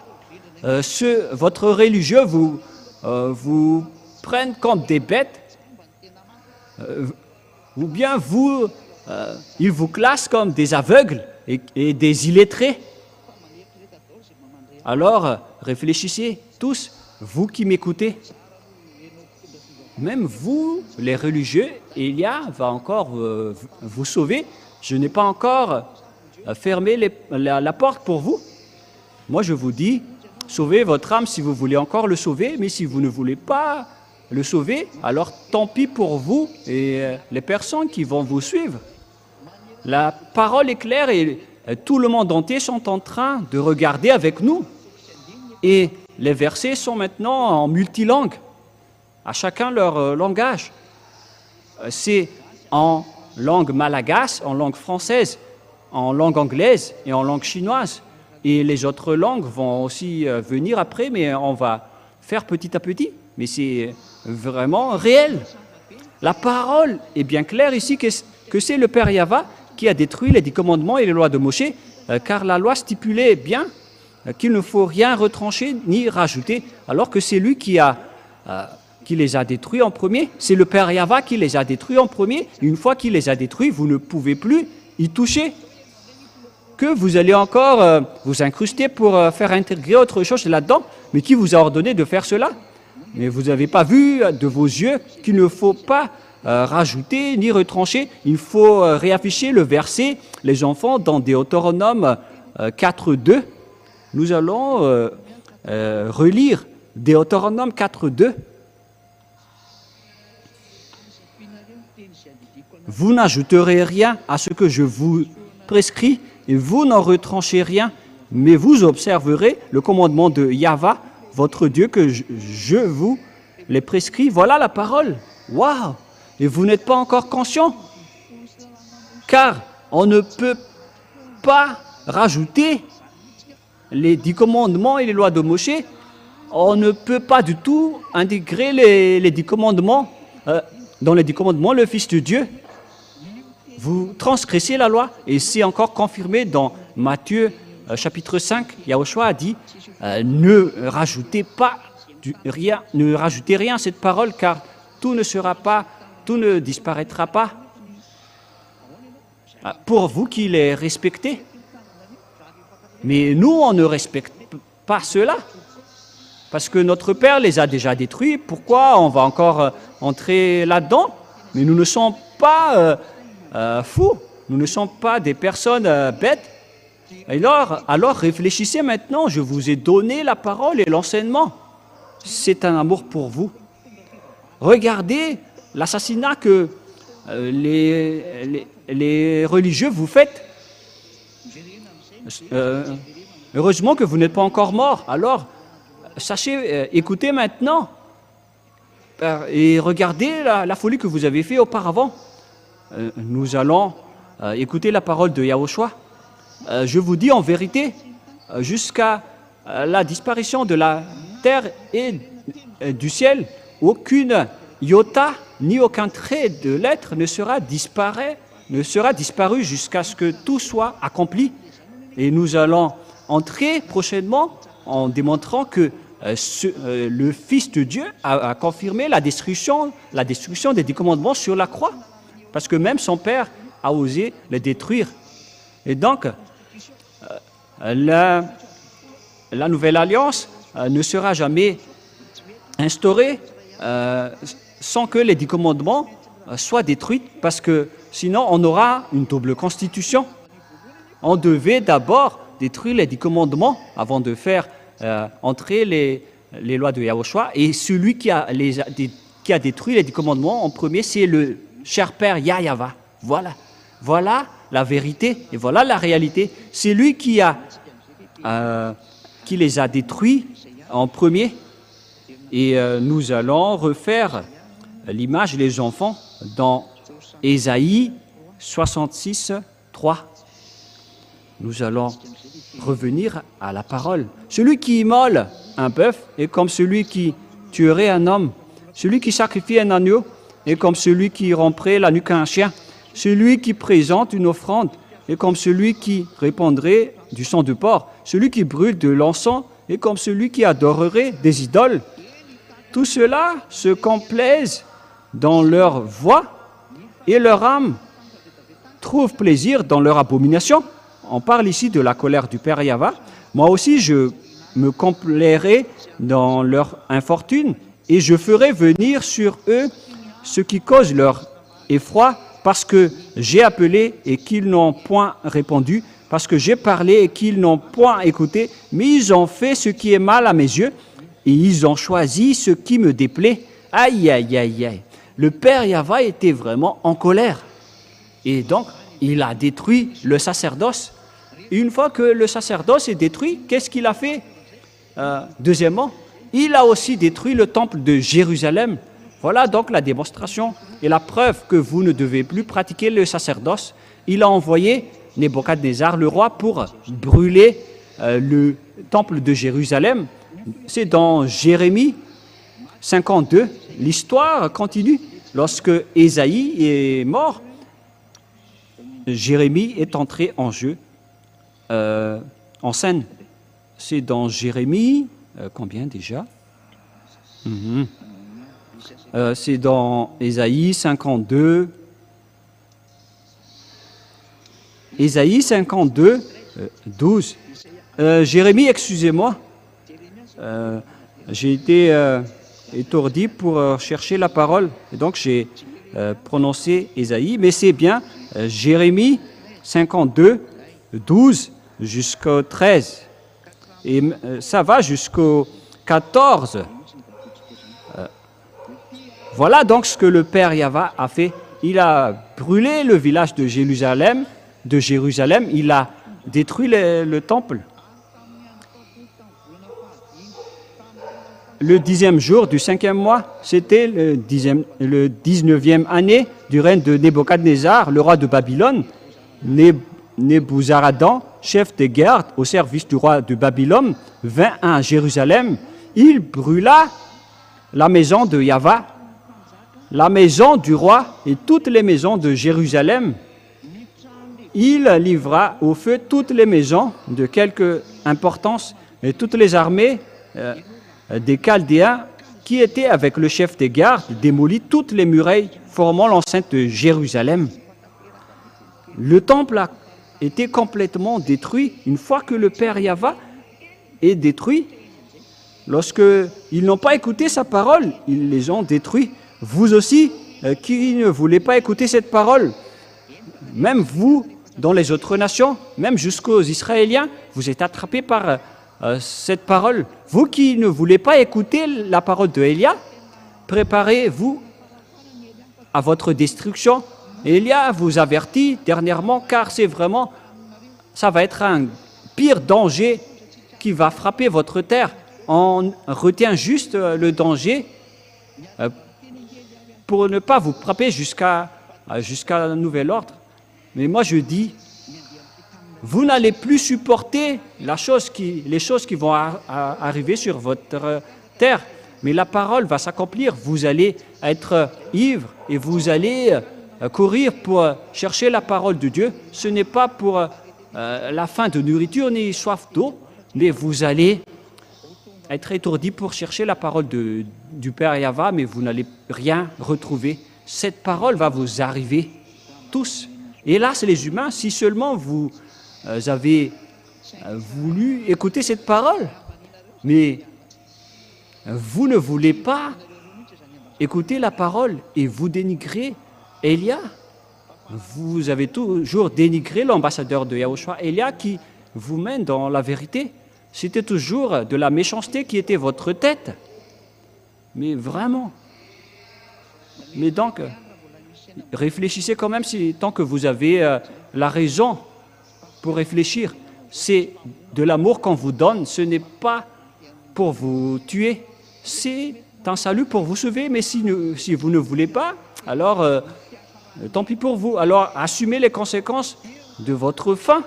votre religieux vous prennent comme des bêtes, ou bien ils vous classent comme des aveugles et des illettrés. Alors, réfléchissez tous, vous qui m'écoutez. Même vous, les religieux, Elia va encore vous sauver. Je n'ai pas encore fermé la porte pour vous. Moi, je vous dis, sauvez votre âme si vous voulez encore le sauver, mais si vous ne voulez pas le sauver, alors tant pis pour vous et les personnes qui vont vous suivre. La parole est claire et tout le monde entier sont en train de regarder avec nous. Et les versets sont maintenant en multilangue, à chacun leur langage. C'est en langue malagasy, en langue française en langue anglaise et en langue chinoise. Et les autres langues vont aussi venir après, mais on va faire petit à petit. Mais c'est vraiment réel. La parole est bien claire ici que c'est le Père Yahva qui a détruit les 10 commandements et les lois de Moshe, car la loi stipulait bien qu'il ne faut rien retrancher ni rajouter, alors que c'est lui qui les a détruits en premier. C'est le Père Yahva qui les a détruits en premier. Une fois qu'il les a détruits, vous ne pouvez plus y toucher. Que vous allez encore vous incruster pour faire intégrer autre chose là-dedans, mais qui vous a ordonné de faire cela? Mais vous n'avez pas vu de vos yeux qu'il ne faut pas rajouter ni retrancher. Il faut réafficher le verset, les enfants, dans Deutéronome 4.2. Nous allons relire Deutéronome 4.2. Vous n'ajouterez rien à ce que je vous prescris, et vous n'en retranchez rien, mais vous observerez le commandement de Yahva, votre Dieu, que je vous les prescris. Voilà la parole. Waouh! Et vous n'êtes pas encore conscient, car on ne peut pas rajouter les 10 commandements et les lois de Moshe. On ne peut pas du tout intégrer les 10 commandements. Dans les 10 commandements, le Fils de Dieu, vous transgressez la loi. Et c'est encore confirmé dans Matthieu chapitre 5. Yahushua a dit ne rajoutez rien à cette parole, car tout ne disparaîtra pas. Pour vous qui les respectez. Mais nous, on ne respecte pas cela. Parce que notre Père les a déjà détruits. Pourquoi on va encore entrer là-dedans? Mais nous ne sommes pas fous. Nous ne sommes pas des personnes bêtes. Alors réfléchissez maintenant. Je vous ai donné la parole et l'enseignement. C'est un amour pour vous. Regardez l'assassinat que les religieux vous faites. Heureusement que vous n'êtes pas encore mort. Alors, sachez, écoutez maintenant et regardez la folie que vous avez faite auparavant. Nous allons écouter la parole de Yahushua. Je vous dis en vérité, jusqu'à la disparition de la terre et du ciel, aucune iota ni aucun trait de l'être ne sera disparu jusqu'à ce que tout soit accompli. Et nous allons entrer prochainement en démontrant que le Fils de Dieu a confirmé la destruction des 10 commandements sur la croix. Parce que même son Père a osé les détruire. Et donc, la nouvelle alliance ne sera jamais instaurée sans que les 10 commandements soient détruits, parce que sinon on aura une double constitution. On devait d'abord détruire les 10 commandements avant de faire entrer les lois de Yahushua. Et celui qui a détruit les 10 commandements en premier, c'est le cher Père Yahva. Voilà la vérité et voilà la réalité. C'est lui qui les a détruits en premier. Et nous allons refaire l'image des enfants dans Ésaïe 66, 3. Nous allons revenir à la parole. Celui qui immole un bœuf est comme celui qui tuerait un homme. Celui qui sacrifie un agneau est comme celui qui romprait la nuque à un chien. Celui qui présente une offrande est comme celui qui répandrait du sang de porc. Celui qui brûle de l'encens est comme celui qui adorerait des idoles. Tout cela se complaisent dans leur voix et leur âme trouve plaisir dans leur abomination. On parle ici de la colère du Père Yahva. Moi aussi, je me complairai dans leur infortune et je ferai venir sur eux ce qui cause leur effroi, parce que j'ai appelé et qu'ils n'ont point répondu, parce que j'ai parlé et qu'ils n'ont point écouté, mais ils ont fait ce qui est mal à mes yeux et ils ont choisi ce qui me déplaît. Aïe, aïe, aïe, aïe. Le Père Yahva était vraiment en colère. Et donc, il a détruit le sacerdoce. Et une fois que le sacerdoce est détruit, qu'est-ce qu'il a fait? Deuxièmement, il a aussi détruit le temple de Jérusalem. Voilà donc la démonstration et la preuve que vous ne devez plus pratiquer le sacerdoce. Il a envoyé Nebuchadnezzar, le roi, pour brûler le temple de Jérusalem. C'est dans Jérémie 52. L'histoire continue. Lorsque Ésaïe est mort, Jérémie est entré en jeu, en scène. C'est dans Jérémie, combien déjà? C'est dans Ésaïe 52. Ésaïe 52, 12. Jérémie, excusez-moi. J'ai été étourdi pour chercher la parole. Et donc, j'ai prononcé Ésaïe. Mais c'est bien Jérémie 52, 12 jusqu'au 13. Et ça va jusqu'au 14. Voilà donc ce que le Père Yahva a fait. Il a brûlé le village de Jérusalem. Il a détruit le temple. Le 10e jour du 5e mois, c'était le 19e année du règne de Nebuchadnezzar, le roi de Babylone. Nebuzaradan, chef des gardes au service du roi de Babylone, vint à Jérusalem. Il brûla la maison de Yahva, la maison du roi et toutes les maisons de Jérusalem. Il livra au feu toutes les maisons de quelque importance et toutes les armées des Chaldéens qui étaient avec le chef des gardes démolit toutes les murailles formant l'enceinte de Jérusalem. Le temple a été complètement détruit une fois que le Père Yahva est détruit. Lorsqu'ils n'ont pas écouté sa parole, ils les ont détruits. Vous aussi, qui ne voulez pas écouter cette parole, même vous, dans les autres nations, même jusqu'aux Israéliens, vous êtes attrapés par cette parole. Vous qui ne voulez pas écouter la parole de Élia, préparez-vous à votre destruction. Élia vous avertit dernièrement, car c'est vraiment, ça va être un pire danger qui va frapper votre terre. On retient juste le danger pour ne pas vous frapper jusqu'à un nouvel ordre. Mais moi je dis, vous n'allez plus supporter les choses qui vont arriver sur votre terre, mais la parole va s'accomplir. Vous allez être ivre et vous allez courir pour chercher la parole de Dieu. Ce n'est pas pour la faim de nourriture ni soif d'eau, mais vous allez être étourdi pour chercher la parole du Père Yahva, mais vous n'allez rien retrouver. Cette parole va vous arriver tous. Hélas, les humains, si seulement vous avez voulu écouter cette parole, mais vous ne voulez pas écouter la parole et vous dénigrez Élia. Vous avez toujours dénigré l'ambassadeur de Yahushua, Élia, qui vous mène dans la vérité. C'était toujours de la méchanceté qui était votre tête. Mais vraiment. Mais donc, réfléchissez quand même tant que vous avez la raison pour réfléchir. C'est de l'amour qu'on vous donne, ce n'est pas pour vous tuer, c'est un salut pour vous sauver. Mais si vous ne voulez pas, alors tant pis pour vous. Alors assumez les conséquences de votre faim.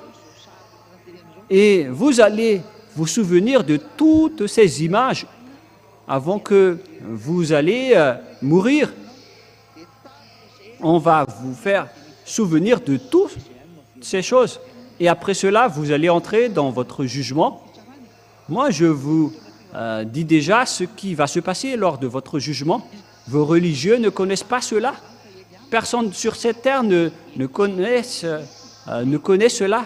Et vous allez vous souvenir de toutes ces images avant que vous allez mourir. On va vous faire souvenir de toutes ces choses. Et après cela, vous allez entrer dans votre jugement. Moi, je vous dis déjà ce qui va se passer lors de votre jugement. Vos religieux ne connaissent pas cela. Personne sur cette terre ne connaît cela,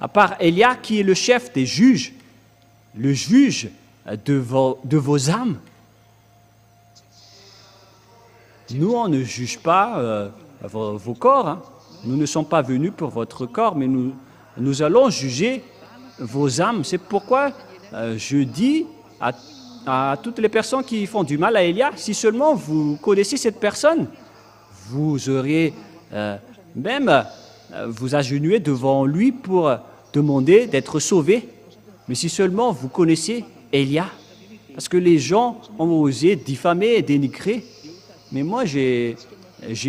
à part Élia qui est le chef des juges, le juge de vos âmes. Nous, on ne juge pas vos corps. Hein. Nous ne sommes pas venus pour votre corps, mais nous allons juger vos âmes. C'est pourquoi je dis à toutes les personnes qui font du mal à Élia, si seulement vous connaissez cette personne, vous auriez même vous agenouiller devant lui pour demander d'être sauvé. Mais si seulement vous connaissez Élia, parce que les gens ont osé diffamer et dénigrer, mais moi j'ai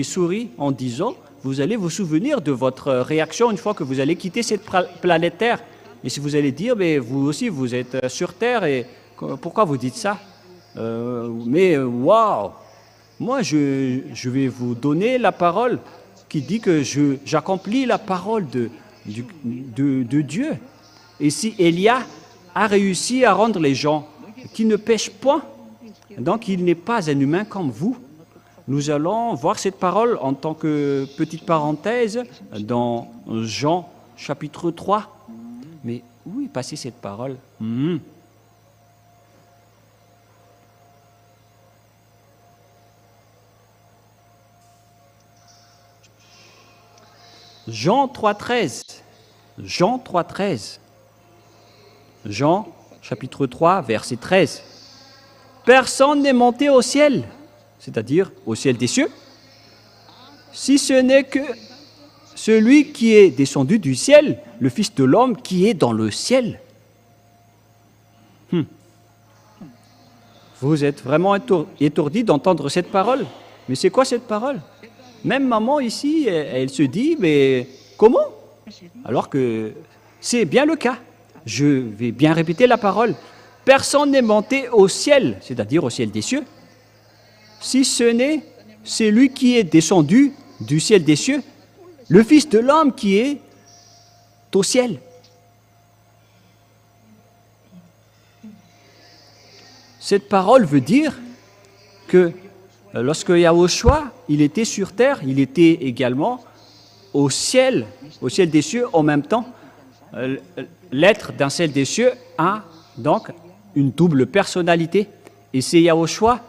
souri en disant, vous allez vous souvenir de votre réaction une fois que vous allez quitter cette planète Terre. Et si vous allez dire, mais vous aussi, vous êtes sur Terre, et pourquoi vous dites ça? Mais waouh! Moi, je vais vous donner la parole qui dit que j'accomplis la parole de Dieu. Et si Élia a réussi à rendre les gens qui ne pêchent point, donc il n'est pas un humain comme vous. Nous allons voir cette parole en tant que petite parenthèse dans Jean chapitre 3. Mais où est passée cette parole? Jean 3,13. Jean 3,13. Jean chapitre 3, verset 13. Personne n'est monté au ciel, c'est-à-dire au ciel des cieux, si ce n'est que celui qui est descendu du ciel, le Fils de l'homme qui est dans le ciel. Vous êtes vraiment étourdi d'entendre cette parole. Mais c'est quoi cette parole? Même maman ici, elle se dit, mais comment? Alors que c'est bien le cas. Je vais bien répéter la parole. Personne n'est monté au ciel, c'est-à-dire au ciel des cieux, si ce n'est celui qui est descendu du ciel des cieux, le Fils de l'homme qui est au ciel. Cette parole veut dire que lorsque Yahushua, il était sur terre, il était également au ciel des cieux en même temps. L'être d'un ciel des cieux a donc une double personnalité. Et c'est Yahushua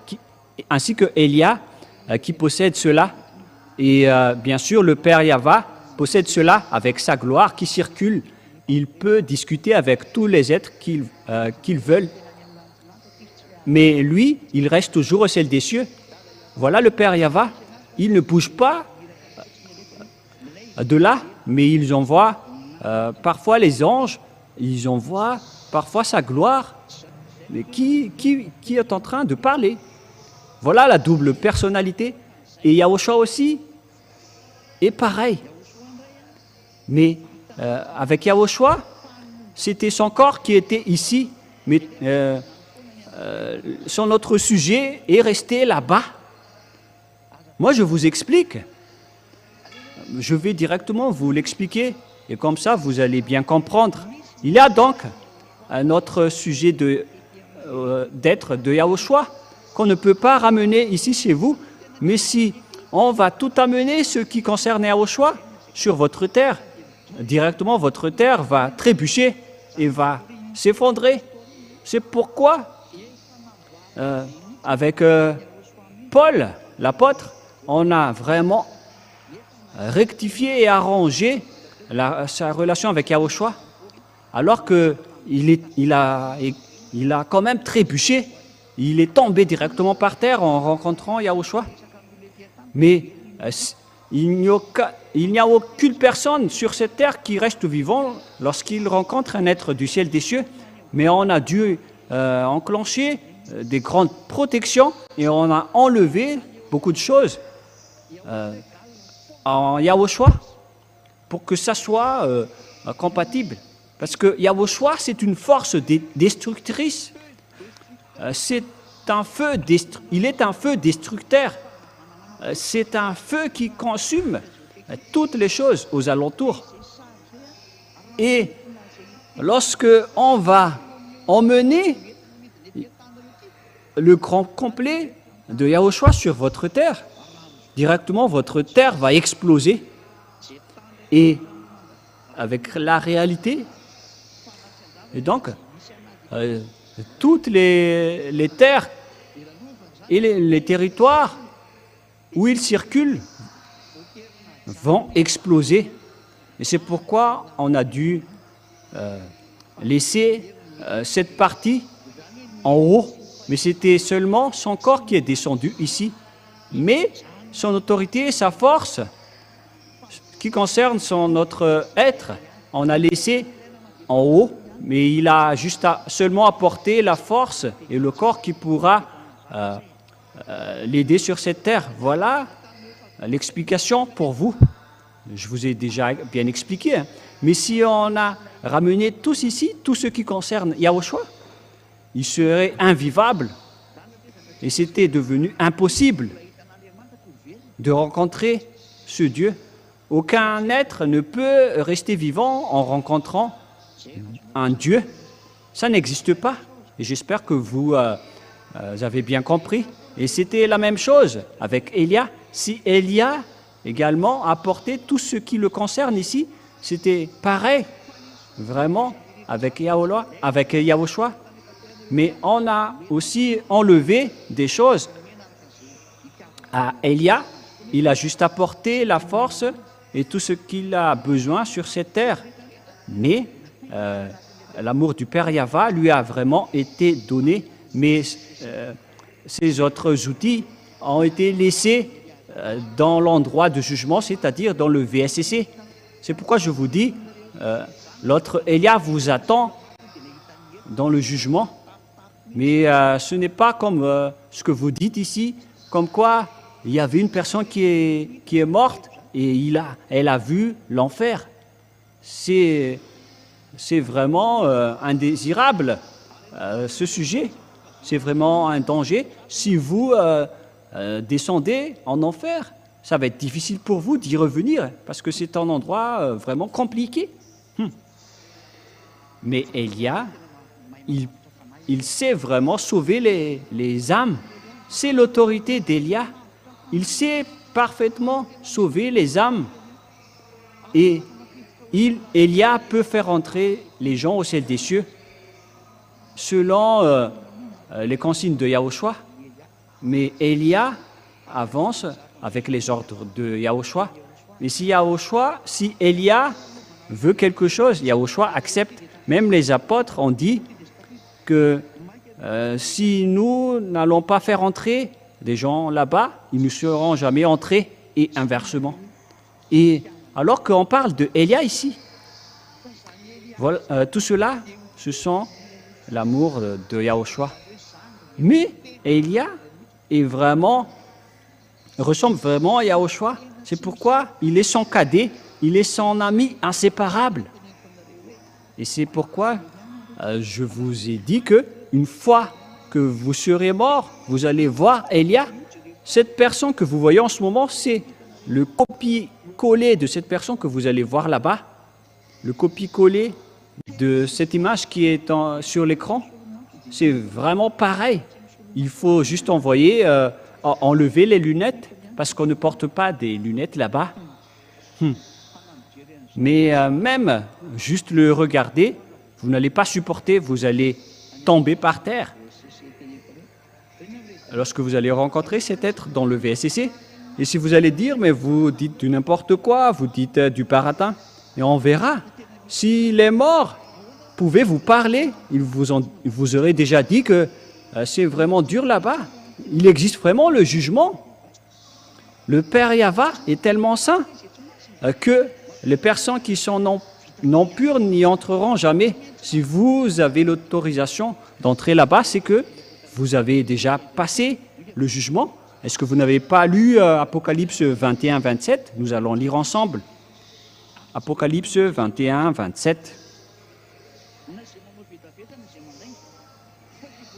ainsi que Élia qui possède cela. Et bien sûr, le Père Yahva possède cela avec sa gloire qui circule. Il peut discuter avec tous les êtres qu'il veut. Mais lui, il reste toujours au ciel des cieux. Voilà le Père Yahva. Il ne bouge pas de là, mais ils envoient parfois les anges, ils envoient parfois sa gloire. Mais qui est en train de parler? Voilà la double personnalité. Et Yahushua aussi est pareil. Mais avec Yahushua, c'était son corps qui était ici, mais son autre sujet est resté là-bas. Moi, je vous explique. Je vais directement vous l'expliquer, et comme ça, vous allez bien comprendre. Il y a donc un autre sujet d'être de Yahushua qu'on ne peut pas ramener ici chez vous, mais si on va tout amener ce qui concerne Yahushua sur votre terre, directement votre terre va trébucher et va s'effondrer. C'est pourquoi, avec Paul, l'apôtre, on a vraiment rectifié et arrangé sa relation avec Yahushua, alors qu'il a quand même trébuché. Il est tombé directement par terre en rencontrant Yahushua. Mais il n'y a aucune personne sur cette terre qui reste vivant lorsqu'il rencontre un être du ciel des cieux. Mais on a dû enclencher des grandes protections et on a enlevé beaucoup de choses en Yahushua pour que ça soit compatible. Parce que Yahushua, c'est une force destructrice. Il est un feu destructeur. C'est un feu qui consume toutes les choses aux alentours. Et lorsque on va emmener le grand complet de Yahushua sur votre terre, directement votre terre va exploser. Et avec la réalité, et donc toutes les terres et les territoires où ils circulent vont exploser. Et c'est pourquoi on a dû laisser cette partie en haut. Mais c'était seulement son corps qui est descendu ici. Mais son autorité et sa force, qui concerne notre être, on a laissé en haut. Mais il a juste seulement apporté la force et le corps qui pourra l'aider sur cette terre. Voilà l'explication pour vous. je vous ai déjà bien expliqué. Hein. Mais si on a ramené tous ici, tout ce qui concerne Yahushua, il serait invivable et c'était devenu impossible de rencontrer ce Dieu. Aucun être ne peut rester vivant en rencontrant un Dieu. Ça n'existe pas. Et j'espère que vous avez bien compris. Et c'était la même chose avec Élia. Si Élia également apportait tout ce qui le concerne ici, c'était pareil, vraiment, avec Yahushua. Mais on a aussi enlevé des choses. À Élia, il a juste apporté la force et tout ce qu'il a besoin sur cette terre. Mais l'amour du Père Yahva lui a vraiment été donné. Mais ces autres outils ont été laissés dans l'endroit de jugement, c'est-à-dire dans le VSCC. C'est pourquoi je vous dis, l'autre Élia vous attend dans le jugement. Mais ce n'est pas comme ce que vous dites ici, comme quoi il y avait une personne qui est morte et elle a vu l'enfer. C'est vraiment indésirable, ce sujet. C'est vraiment un danger. Si vous descendez en enfer, ça va être difficile pour vous d'y revenir, parce que c'est un endroit vraiment compliqué. Mais Élia, il sait vraiment sauver les âmes. C'est l'autorité d'Élia. Il sait parfaitement sauver les âmes. Et Élia peut faire entrer les gens au ciel des cieux selon les consignes de Yahushua. Mais Élia avance avec les ordres de Yahushua. Mais si Élia veut quelque chose, Yahushua accepte. Même les apôtres ont dit que si nous n'allons pas faire entrer des gens là-bas, ils ne seront jamais entrés, et inversement. Et alors qu'on parle de Élia ici, voilà, tout cela, ce sont l'amour de Yahushua. Mais Élia ressemble vraiment à Yahushua. C'est pourquoi il est son cadet, il est son ami inséparable. Et c'est pourquoi je vous ai dit que une fois que vous serez mort, vous allez voir Élia. Cette personne que vous voyez en ce moment, c'est le copier-coller de cette personne que vous allez voir là-bas. Le copier-coller de cette image qui est sur l'écran, c'est vraiment pareil. Il faut juste enlever les lunettes, parce qu'on ne porte pas des lunettes là-bas. Mais même juste le regarder, vous n'allez pas supporter, vous allez tomber par terre. Lorsque vous allez rencontrer cet être dans le VSCC, et si vous allez dire, mais vous dites du n'importe quoi, vous dites du baratin, et on verra. Si les morts pouvaient vous parler, ils vous auraient déjà dit que c'est vraiment dur là-bas. Il existe vraiment le jugement. Le Père Yahva est tellement saint que les personnes qui sont non pures n'y entreront jamais. Si vous avez l'autorisation d'entrer là-bas, c'est que vous avez déjà passé le jugement. Est-ce que vous n'avez pas lu Apocalypse 21, 27? Nous allons lire ensemble. Apocalypse 21, 27.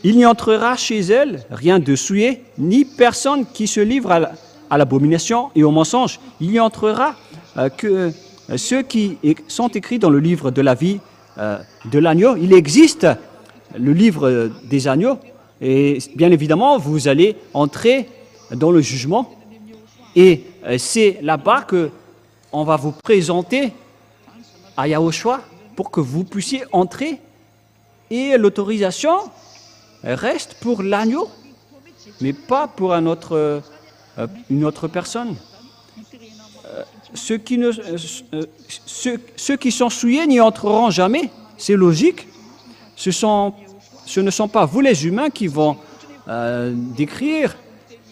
Il n'y entrera chez elle rien de souillé, ni personne qui se livre à l'abomination et au mensonge. Il n'y entrera que ceux qui sont écrits dans le livre de la vie de l'agneau. Il existe le livre des agneaux, et bien évidemment, vous allez entrer dans le jugement. Et c'est là-bas qu'on va vous présenter à Yahushua pour que vous puissiez entrer. Et l'autorisation reste pour l'agneau, mais pas pour une autre personne. Ceux qui sont souillés n'y entreront jamais, c'est logique. Ce ne sont pas vous les humains qui vont décrire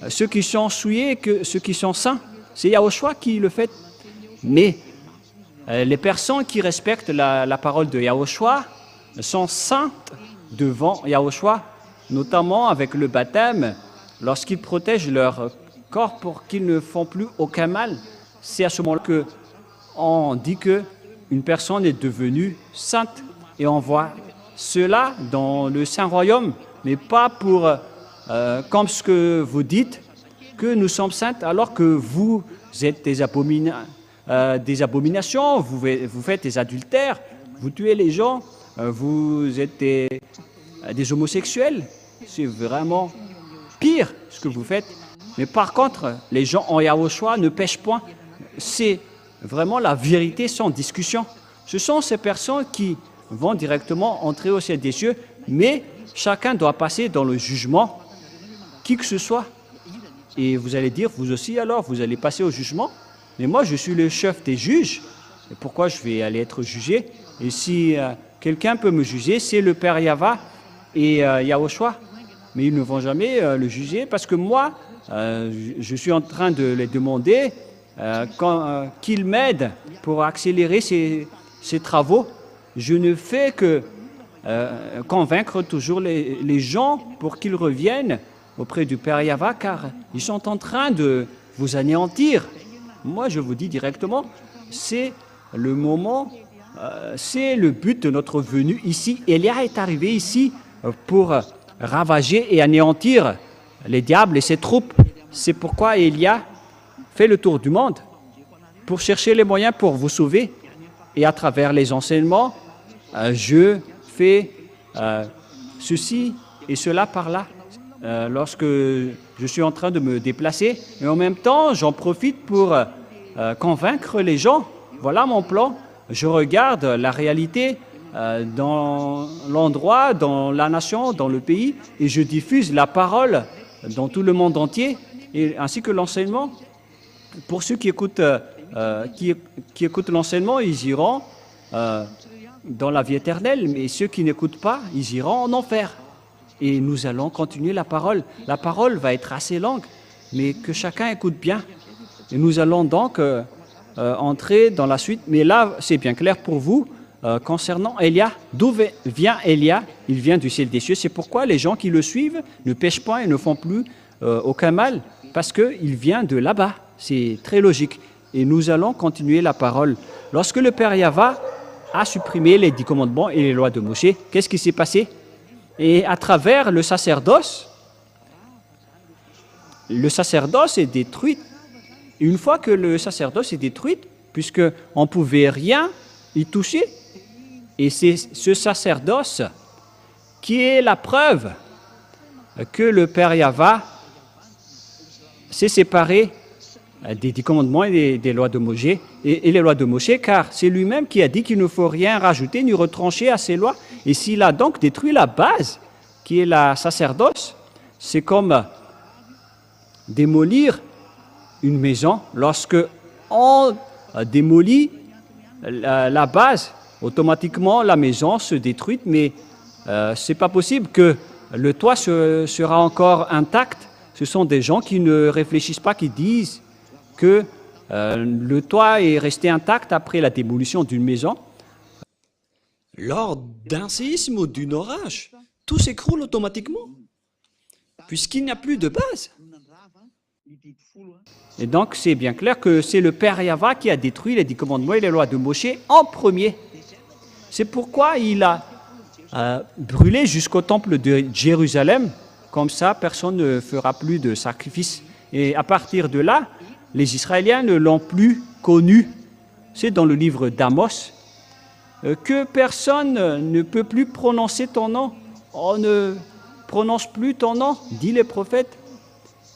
ceux qui sont souillés que ceux qui sont saints. C'est Yahushua qui le fait. Mais les personnes qui respectent la parole de Yahushua sont saintes devant Yahushua, notamment avec le baptême, lorsqu'ils protègent leur corps pour qu'ils ne font plus aucun mal. C'est à ce moment-là on dit que une personne est devenue sainte et on voit cela dans le Saint Royaume, mais pas pour, comme ce que vous dites, que nous sommes saintes alors que vous êtes des abominations, vous faites des adultères, vous tuez les gens, vous êtes des homosexuels. C'est vraiment pire ce que vous faites. Mais par contre, les gens en Yahushua ne pêchent point. C'est vraiment la vérité sans discussion. Ce sont ces personnes qui vont directement entrer au ciel des cieux, mais chacun doit passer dans le jugement, qui que ce soit. Et vous allez dire, vous aussi alors, vous allez passer au jugement. Mais moi, je suis le chef des juges. Et pourquoi je vais aller être jugé? Et si quelqu'un peut me juger, c'est le Père Yahva et Yahushua. Mais ils ne vont jamais le juger parce que moi, je suis en train de les demander qu'ils m'aident pour accélérer ces travaux. Je ne fais que convaincre toujours les gens pour qu'ils reviennent auprès du Père Yahva, car ils sont en train de vous anéantir. Moi, je vous dis directement, c'est le moment, c'est le but de notre venue ici. Élia est arrivé ici pour ravager et anéantir les diables et ses troupes. C'est pourquoi Élia fait le tour du monde pour chercher les moyens pour vous sauver. Et à travers les enseignements, je fais ceci et cela par là. Lorsque je suis en train de me déplacer, et en même temps, j'en profite pour convaincre les gens. Voilà mon plan. Je regarde la réalité dans l'endroit, dans la nation, dans le pays, et je diffuse la parole dans tout le monde entier, et ainsi que l'enseignement. Pour ceux qui écoutent, qui écoutent l'enseignement, ils iront dans la vie éternelle, mais ceux qui n'écoutent pas, ils iront en enfer. Et nous allons continuer la parole. La parole va être assez longue, mais que chacun écoute bien. Et nous allons donc entrer dans la suite. Mais là, c'est bien clair pour vous concernant Élia. D'où vient Élia? Il vient du ciel des cieux. C'est pourquoi les gens qui le suivent ne pêchent pas et ne font plus aucun mal, parce qu'il vient de là-bas. C'est très logique. Et nous allons continuer la parole. Lorsque le Père Yahva a supprimé les 10 commandements et les lois de Moïse, qu'est-ce qui s'est passé? Et à travers le sacerdoce est détruit. Une fois que le sacerdoce est détruit, puisqu'on ne pouvait rien y toucher, et c'est ce sacerdoce qui est la preuve que le Père Yahva s'est séparé des 10 commandements et des lois de Moïse, et les lois de Moïse, car c'est lui-même qui a dit qu'il ne faut rien rajouter ni retrancher à ces lois. Et s'il a donc détruit la base, qui est la sacerdoce, c'est comme démolir une maison. Lorsque on démolit la base, automatiquement la maison se détruit, mais ce n'est pas possible que le toit sera encore intact. Ce sont des gens qui ne réfléchissent pas, qui disent que le toit est resté intact après la démolition d'une maison. Lors d'un séisme ou d'un orage, tout s'écroule automatiquement, puisqu'il n'y a plus de base. Et donc, c'est bien clair que c'est le Père Yahva qui a détruit les 10 commandements et les lois de Moïse en premier. C'est pourquoi il a brûlé jusqu'au temple de Jérusalem. Comme ça, personne ne fera plus de sacrifice. Et à partir de là, les Israéliens ne l'ont plus connu. C'est dans le livre d'Amos. Que personne ne peut plus prononcer ton nom. On ne prononce plus ton nom, dit les prophètes.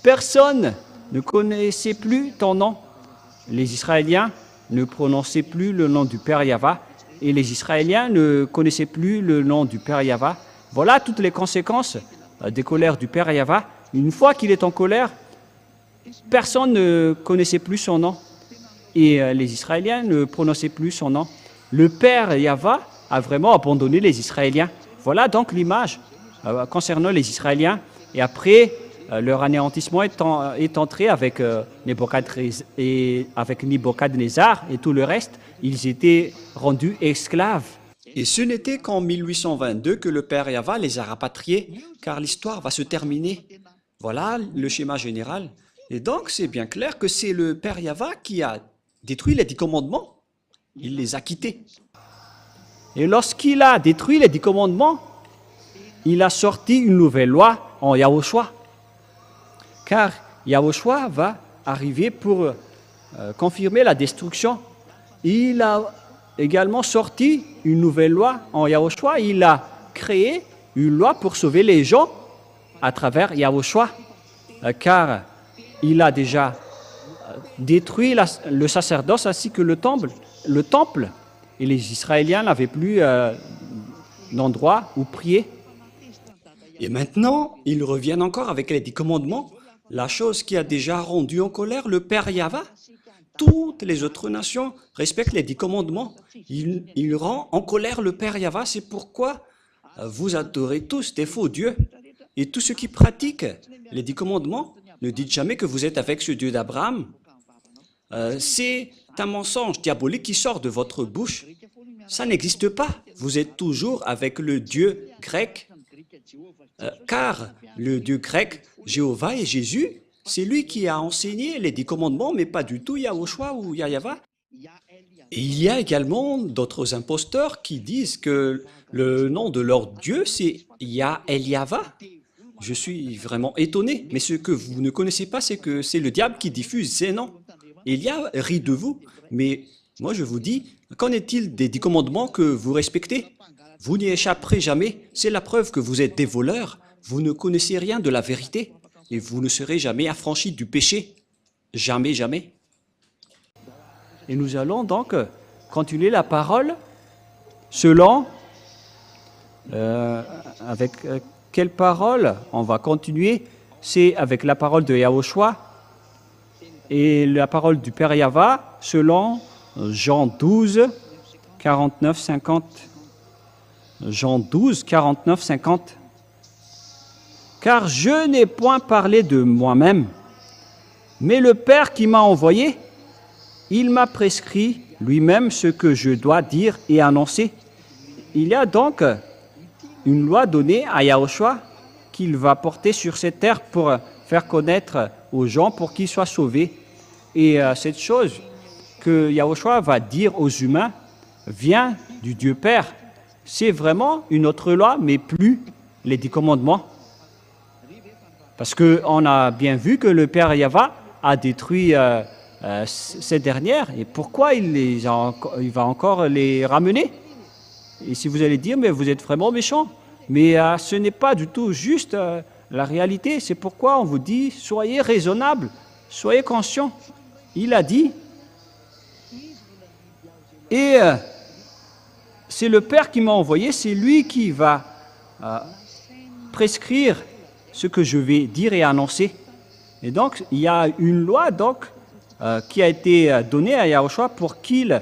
Personne ne connaissait plus ton nom. Les Israéliens ne prononçaient plus le nom du Père Yahva et les Israéliens ne connaissaient plus le nom du Père Yahva. Voilà toutes les conséquences des colères du Père Yahva. Une fois qu'il est en colère, personne ne connaissait plus son nom et les Israéliens ne prononçaient plus son nom. Le Père Yahva a vraiment abandonné les Israéliens. Voilà donc l'image concernant les Israéliens. Et après, leur anéantissement est entré avec Nebuchadnezzar et tout le reste. Ils étaient rendus esclaves. Et ce n'était qu'en 1822 que le Père Yahva les a rapatriés, car l'histoire va se terminer. Voilà le schéma général. Et donc, c'est bien clair que c'est le Père Yahva qui a détruit les 10 commandements. Il les a quittés. Et lorsqu'il a détruit les 10 commandements, il a sorti une nouvelle loi en Yahushua. Car Yahushua va arriver pour confirmer la destruction. Il a également sorti une nouvelle loi en Yahushua. Il a créé une loi pour sauver les gens à travers Yahushua. Car il a déjà détruit le sacerdoce ainsi que le temple. Et les Israéliens n'avaient plus d'endroit où prier. Et maintenant, ils reviennent encore avec les 10 commandements, la chose qui a déjà rendu en colère le Père Yahva. Toutes les autres nations respectent les 10 commandements. Il rend en colère le Père Yahva. C'est pourquoi vous adorez tous des faux dieux. Et tous ceux qui pratiquent les 10 commandements, ne dites jamais que vous êtes avec ce Dieu d'Abraham. C'est un mensonge diabolique qui sort de votre bouche. Ça n'existe pas. Vous êtes toujours avec le Dieu grec. Car le Dieu grec, Jéhovah et Jésus, c'est lui qui a enseigné les 10 commandements, mais pas du tout Yahushua ou Yahva. Et il y a également d'autres imposteurs qui disent que le nom de leur Dieu, c'est Yahva. Je suis vraiment étonné, mais ce que vous ne connaissez pas, c'est que c'est le diable qui diffuse ces noms. Elia rit de vous, mais moi je vous dis, qu'en est-il des 10 commandements que vous respectez? Vous n'y échapperez jamais, c'est la preuve que vous êtes des voleurs, vous ne connaissez rien de la vérité, et vous ne serez jamais affranchis du péché. Jamais, jamais. Et nous allons donc continuer la parole selon... avec quelle parole on va continuer? C'est avec la parole de Yahushua et la parole du Père Yahva selon Jean 12, 49, 50. Jean 12, 49, 50. Car je n'ai point parlé de moi-même, mais le Père qui m'a envoyé, il m'a prescrit lui-même ce que je dois dire et annoncer. Il y a donc une loi donnée à Yahushua qu'il va porter sur cette terre pour faire connaître aux gens pour qu'ils soient sauvés. Et cette chose que Yahushua va dire aux humains vient du Dieu Père. C'est vraiment une autre loi, mais plus les 10 commandements. Parce qu'on a bien vu que le Père Yahva a détruit ces dernières. Et pourquoi il va encore les ramener? Et si vous allez dire, mais vous êtes vraiment méchant. Mais ce n'est pas du tout juste la réalité. C'est pourquoi on vous dit, soyez raisonnables, soyez conscients. Il a dit, et c'est le Père qui m'a envoyé, c'est lui qui va prescrire ce que je vais dire et annoncer. Et donc, il y a une loi qui a été donnée à Yahushua pour qu'il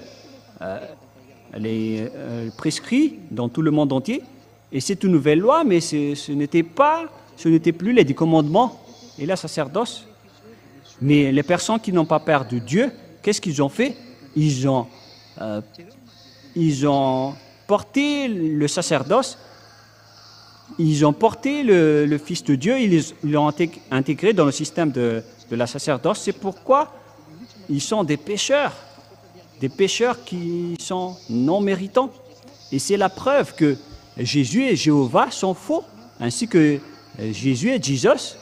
les prescrit dans tout le monde entier. Et c'est une nouvelle loi, mais ce n'était plus les 10 commandements et la sacerdoce. Mais les personnes qui n'ont pas peur de Dieu, qu'est-ce qu'ils ont fait? Ils ont porté le sacerdoce, ils ont porté le Fils de Dieu, ils l'ont intégré dans le système de la sacerdoce. C'est pourquoi ils sont des pécheurs qui sont non méritants. Et c'est la preuve que Jésus et Jéhovah sont faux, ainsi que Jésus et Jesus,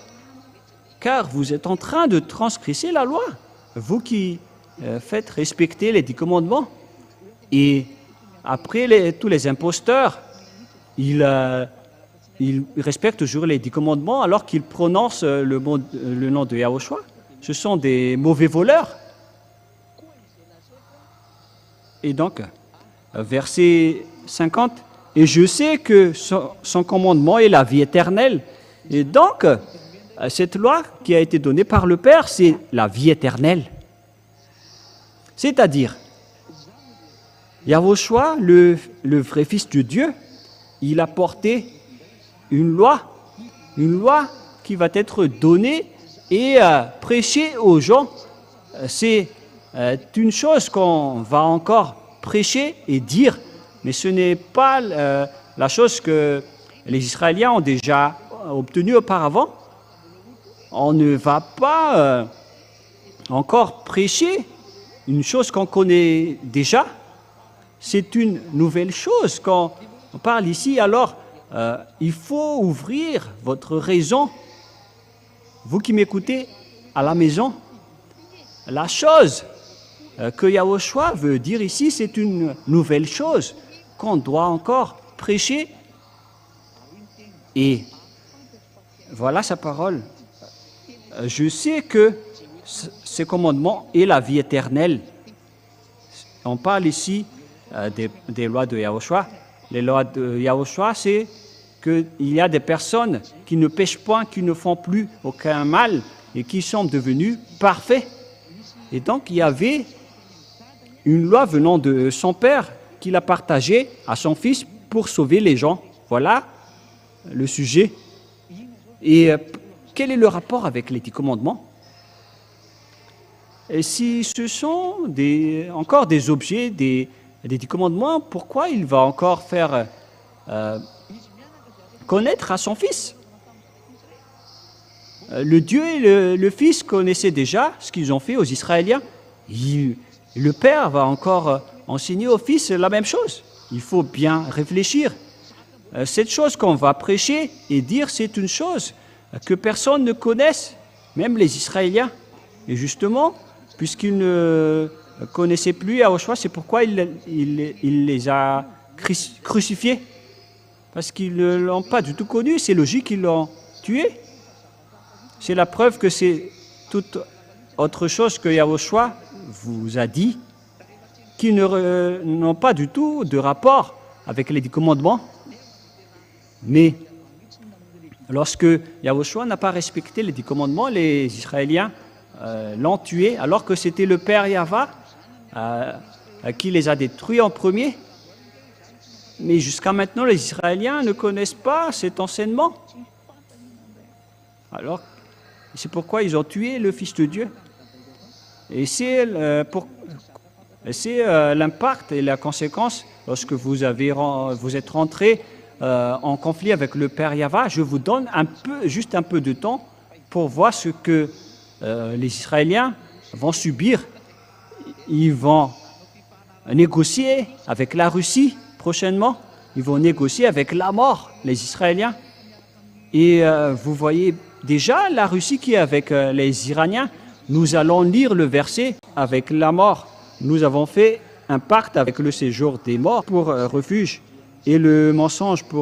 car vous êtes en train de transgresser la loi, vous qui faites respecter les 10 commandements. Et après, tous les imposteurs, ils respectent toujours les 10 commandements alors qu'ils prononcent le nom de Yahushua. Ce sont des mauvais voleurs. Et donc, verset 50, « Et je sais que son commandement est la vie éternelle. » Et donc, cette loi qui a été donnée par le Père, c'est la vie éternelle. C'est-à-dire, Yahushua, le vrai Fils de Dieu, il a porté une loi qui va être donnée et prêchée aux gens. C'est une chose qu'on va encore prêcher et dire, mais ce n'est pas la chose que les Israéliens ont déjà obtenue auparavant. On ne va pas encore prêcher une chose qu'on connaît déjà, c'est une nouvelle chose. Quand on parle ici, alors il faut ouvrir votre raison. Vous qui m'écoutez à la maison, la chose que Yahushua veut dire ici, c'est une nouvelle chose qu'on doit encore prêcher. Et voilà sa parole. Je sais que ce commandement est la vie éternelle. On parle ici des lois de Yahushua. Les lois de Yahushua, c'est qu'il y a des personnes qui ne pêchent point, qui ne font plus aucun mal et qui sont devenus parfaits. Et donc, il y avait une loi venant de son Père qu'il a partagée à son Fils pour sauver les gens. Voilà le sujet. Et quel est le rapport avec les 10 commandements? Et si ce sont encore des objets des 10 commandements, pourquoi il va encore faire connaître à son Fils? Le Dieu et le Fils connaissaient déjà ce qu'ils ont fait aux Israéliens. Le Père va encore enseigner au Fils la même chose. Il faut bien réfléchir. Cette chose qu'on va prêcher et dire, c'est une chose que personne ne connaisse, même les Israéliens. Et justement, puisqu'ils ne connaissaient plus Yahushua, c'est pourquoi il les a crucifiés. Parce qu'ils ne l'ont pas du tout connu, c'est logique qu'ils l'ont tué. C'est la preuve que c'est toute autre chose que Yahushua vous a dit, qui n'ont pas du tout de rapport avec les 10 commandements. Mais lorsque Yahushua n'a pas respecté les 10 commandements, les Israéliens l'ont tué, alors que c'était le Père Yahva qui les a détruits en premier. Mais jusqu'à maintenant, les Israéliens ne connaissent pas cet enseignement. Alors, c'est pourquoi ils ont tué le Fils de Dieu. Et c'est l'impact et la conséquence lorsque vous êtes rentré en conflit avec le Père Yahva. Je vous donne juste un peu de temps pour voir ce que les Israéliens vont subir. Ils vont négocier avec la Russie prochainement. Ils vont négocier avec la mort, les Israéliens. Et vous voyez déjà la Russie qui est avec les Iraniens. Nous allons lire le verset avec la mort. Nous avons fait un pacte avec le séjour des morts pour refuge et le mensonge pour